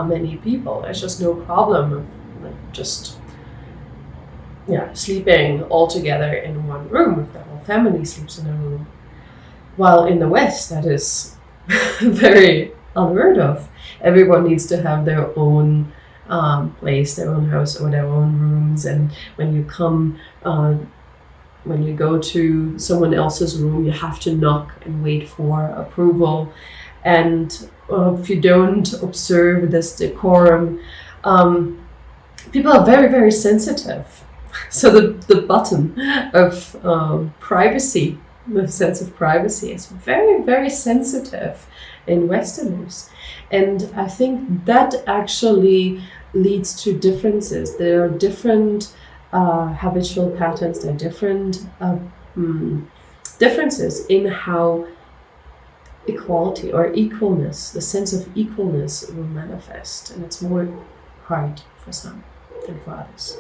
many people. There's just no problem of sleeping all together in one room if the whole family sleeps in a room. While in the West, that is very unheard of. Everyone needs to have their own place, their own house, or their own rooms. And when you go to someone else's room, you have to knock and wait for approval. And if you don't observe this decorum, people are very, very sensitive. So the button of privacy, the sense of privacy, is very, very sensitive in Westerners. And I think that actually leads to differences. There are different habitual patterns, there are different differences in how equality or equalness, the sense of equalness will manifest. And it's more hard for some than for others.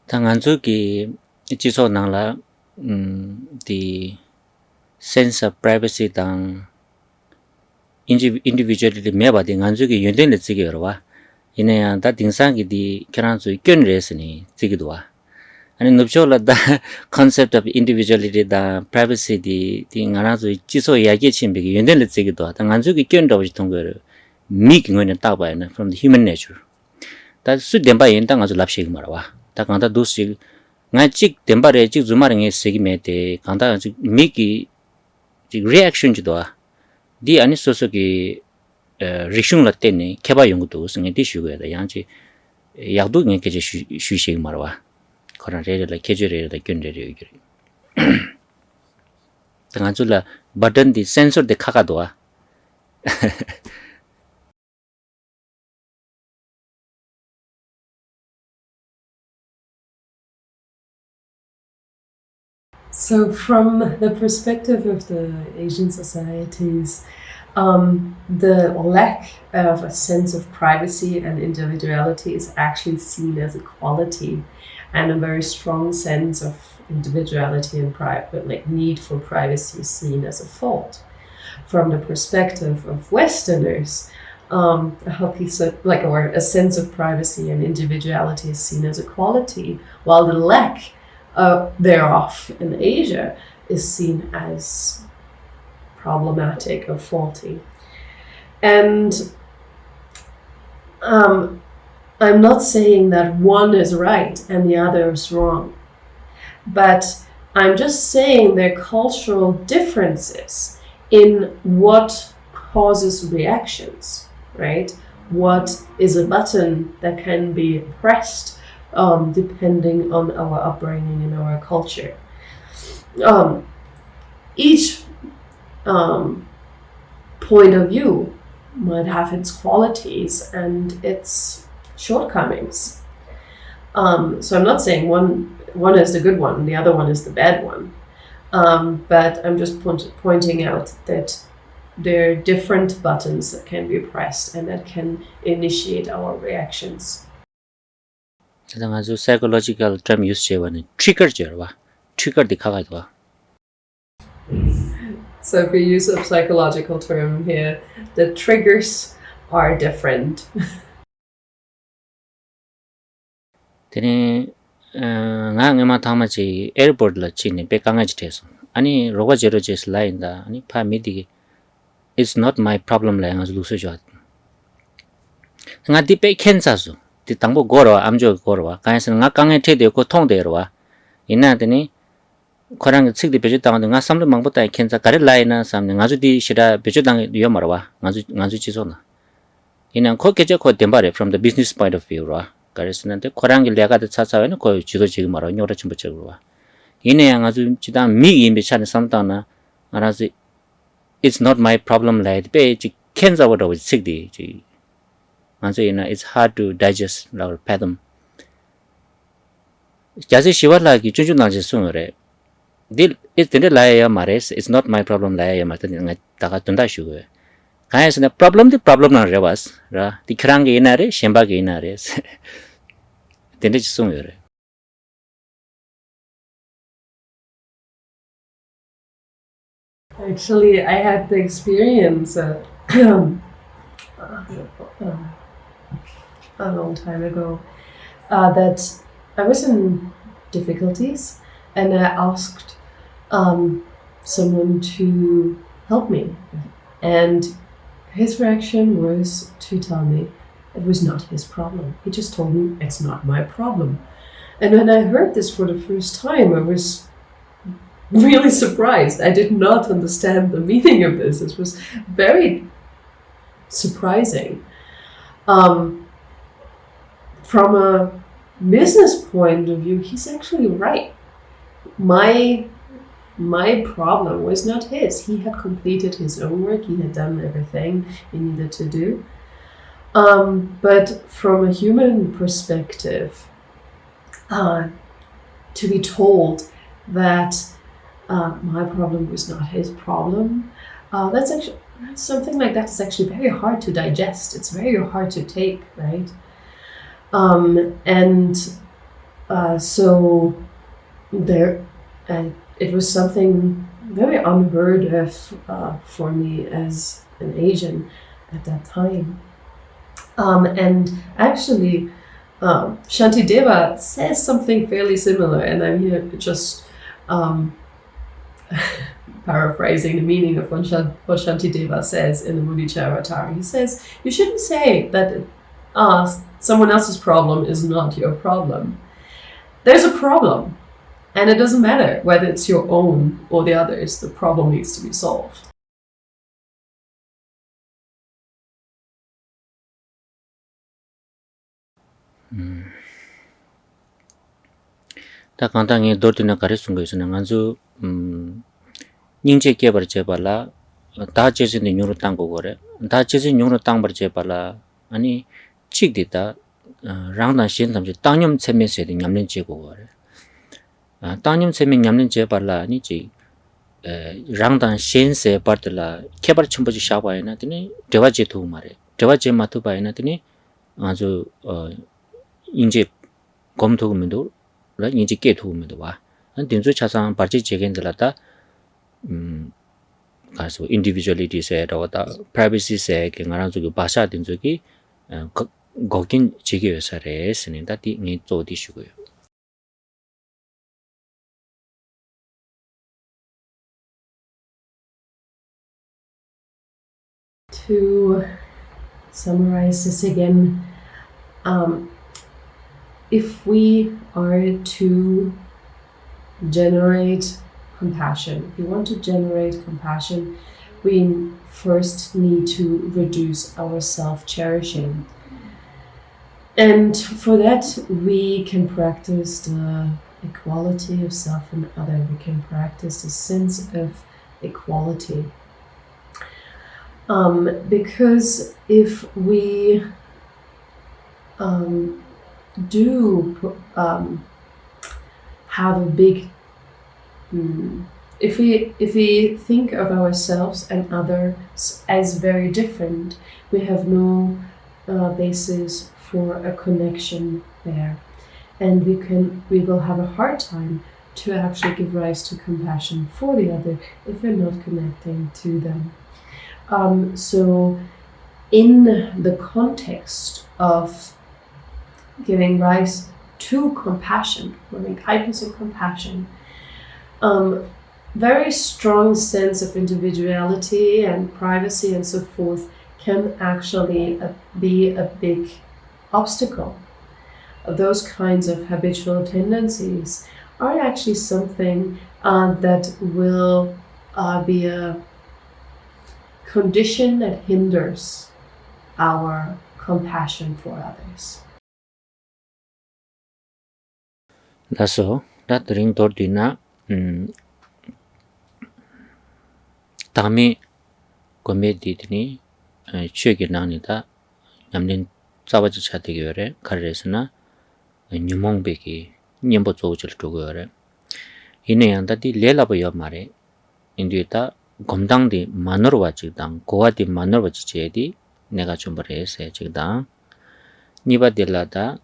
당한주기 지소 나라 the sense of privacy 당 individuality 매바디 한주기 연대는 지게로와 이내야 다 등상기 디 결혼주 견레스니 지기도와 아니 눕쇼라다 concept of individuality 다 privacy 디 하나주 지소 이야기 침비기 연대는 지기도와 당 한주기 견도지 통거를 미기는 따봐야는 from the human nature 다 수된바 연당 아주 랍식 말아와 다 강다 도시 나직 덴바레 직 주마랭에 세기메데 강다 미기 직 리액션지도와 디 아니 소소기 리슝라 때네 개발 연구도 승에 디슈고야 양지 약도 녜게 쉬식 말아와 코란레라 계절레라 균레리 이게 당한줄라 버튼 디 센서 데 카가도아 So, from the perspective of the Asian societies, the lack of a sense of privacy and individuality is actually seen as a quality, and a very strong sense of individuality and need for privacy is seen as a fault. From the perspective of Westerners, a healthy or a sense of privacy and individuality is seen as a quality, while the lack thereof in Asia is seen as problematic or faulty. And I'm not saying that one is right and the other is wrong, but I'm just saying there are cultural differences in what causes reactions, right? What is a button that can be pressed depending on our upbringing and our culture. Each point of view might have its qualities and its shortcomings. So I'm not saying one is the good one, the other one is the bad one. But I'm just pointing out that there are different buttons that can be pressed and that can initiate our reactions. 아주 psychological term use 제와는 trigger죠. trigger 디카가도아. So if we use a psychological term here, the triggers are different. 되네 nga thamachi airport la chini pe kangaji teso. Ani roga zero jes lainda ani pa midi it's not my problem la nga lusu jwa. Nga di pe kensasu. Di tangbo goro amjo goro kaisa nga kange tede ko tongde ro ina 되니 거랑 측디 베주 당도 nga samlo mang보다 kensa 가르 라이나 삼네 nga 주디 시라 베주 당 요 말와 nga 주 지소나 ina ko keje ko dem바레 from the business point of view 라 가르스는데 거랑 레가드 차차에는 거 주도 지금 말아 요라 좀 붙여고 와 이내 nga 주 지다 미 임비 차는 삼다나 알아서 it's not my problem like be kensa what was 측디 지 nga ina it's hard to digest our fathom 자세 시월라기 준준나지 숨으래 it's the layer mares it's not my problem layer martin nga daga tunda shugo 가야서 problem the problem na rewas ra di krang ge inare shemba ge inare dende jisungure Actually, I had the experience a long time ago that I was in difficulties and I asked someone to help me, and his reaction was to tell me it was not his problem. He just told me it's not my problem. And when I heard this for the first time, I was really surprised. I did not understand the meaning of this. It was very surprising. From a business point of view, he's actually right. My problem was not his. He had completed his own work. He had done everything he needed to do. But from a human perspective, to be told that my problem was not his problem, that's something like that is actually very hard to digest. It's very hard to take, right? So there, it was something very unheard of for me as an Asian at that time. And actually, Shantideva says something fairly similar, and I'm here just paraphrasing the meaning of what Shantideva says in the Bodhicharyavatara. He says, you shouldn't say that someone else's problem is not your problem. There's a problem, and it doesn't matter whether it's your own or the others. The problem needs to be solved. 다 간단히 도르티나 가르친 거 있으나 간주 닝제 개발 제발라 다 제진 용으로 땅 거래 다 제진 용으로 땅 버 제발라 아니 찍디다 랑단 신담지 땅념 체면세데 냠는 제고 거래 땅념 체면 냠는 제발라 아니 지 랑단 신세 버들라 개발 첨부지 샤바이나 드니 대화제 도 말해 대화제 마트 바이나 드니 아주 인제 검토금도 라 인제 깨토금도 와 딘조 차상 바지 제겐들라다 가서 individuality 세라고다 privacy 세 경아랑 저기 바샤 딘조기 거긴 제게여서래 쓰는다 디 쪼디시고요. To summarize this again, if we are to generate compassion, if we want to generate compassion, we first need to reduce our self-cherishing. And for that, we can practice the equality of self and other. We can practice the sense of equality. Because if we do have a big, if we think of ourselves and others as very different, we have no basis for a connection there, and we will have a hard time to actually give rise to compassion for the other if we're not connecting to them. So in the context of giving rise to compassion, loving kindness and compassion, very strong sense of individuality and privacy and so forth can actually be a big obstacle. Those kinds of habitual tendencies are actually something that will be a condition that hinders our compassion for others. 다소 다드링 도르디나 다음에 고메디드니 취역이 나니다 냠는 싸바지 차되기열에 가르에서나 뉴몽백이 님보 조우질 두고열에 이내양다디 레라버여 말에 인디에다 검당디 만으로와 지당 고아디 만으로와 지제디 내가 좀 버려서 지당 니바딜라다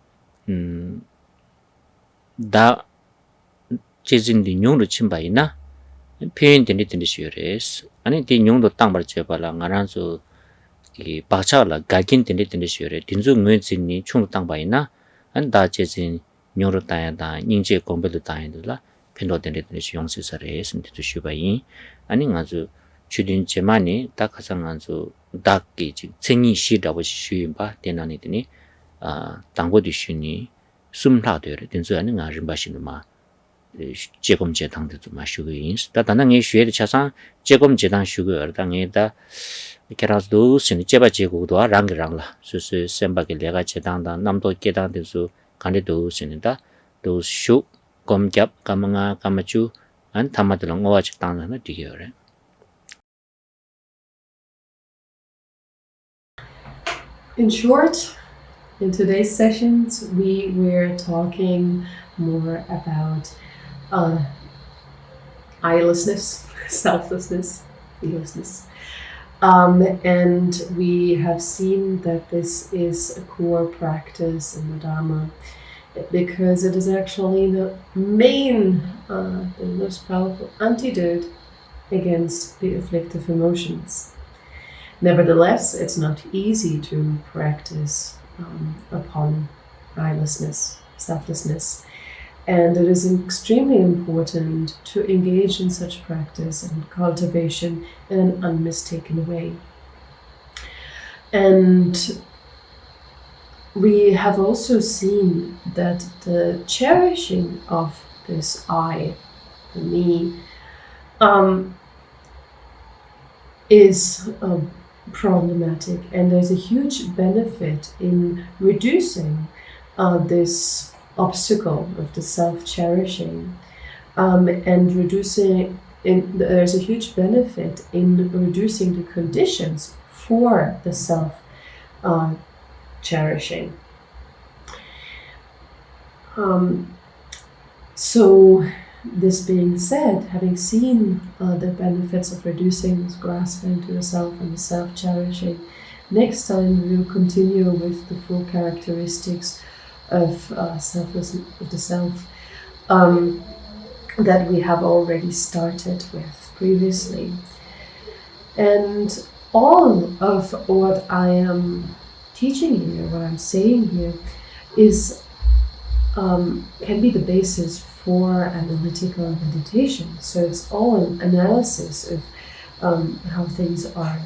다 제진디 뇽로 침바이나 표현된이 된디시요레스 아니 디 뇽도 땅발 제발라 나란수 이 바차라 가긴 된디시요레 딘주 뇌진니 충로 땅바이나 안다 제진 뇽로 따야다 닝제 공부도 따야들라 펜도 된디시 용시서레스 인디도 슈바이 아니 아주 주딘 제만이 딱 가상 아주 딱기 지 생이 시다고 쉬임바 되나니더니 당고디 쉬니 숨라되어 된저 아니 아림바시는마 제검제당도 마시고인 다단하게 쉬에 차상 제검제당 쉬고 당에다 계라스도 신이 제바 제고도 랑랑라 수수 셈바게 내가 제당다 남도 계당데서 간데도 신이다 도슈 검갑 까망아 까마추 안 타마들랑 오아직 당하나 디게요래. In short, in today's sessions, we were talking more about eyelessness, selflessness, fearlessness. And we have seen that this is a core practice in the Dharma because it is actually the main, the most powerful antidote against the afflictive emotions. Nevertheless, it's not easy to practice upon eyelessness, selflessness. And it is extremely important to engage in such practice and cultivation in an unmistaken way. And we have also seen that the cherishing of this I, the me, is problematic, and there's a huge benefit in reducing this obstacle of the self-cherishing, and there's a huge benefit in reducing the conditions for the self-cherishing. So this being said, having seen the benefits of reducing this grasping to the self and the self-cherishing, next time we will continue with the full characteristics of selflessness of the self that we have already started with previously. And all of what I am teaching here, what I'm saying here, is can be the basis for analytical meditation. So it's all an analysis of how things are,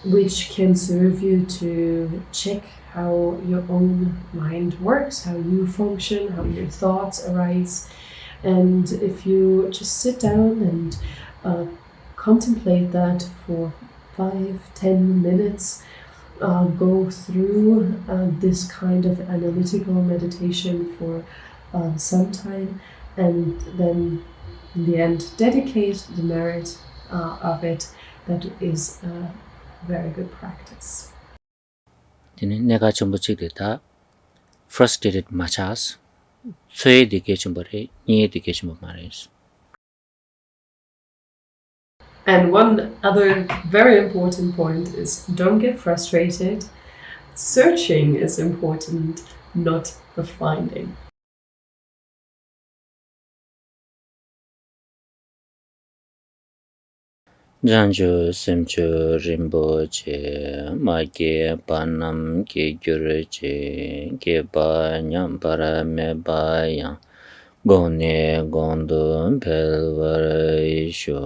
which can serve you to check how your own mind works, how you function, how your thoughts arise. And if you just sit down and contemplate that for 5-10 minutes, go through this kind of analytical meditation for some time, and then in the end dedicate the merit of it, that is a very good practice. 내가 전부 찍다 frustrated machas 소외되게 전부를 이해되게 전부 말했어. And one other very important point is don't get frustrated. Searching is important, not the finding. Janju semchu rinpoche mage panam ke gyurche ke ba nyam para me ba yang gone gondo pelvarisho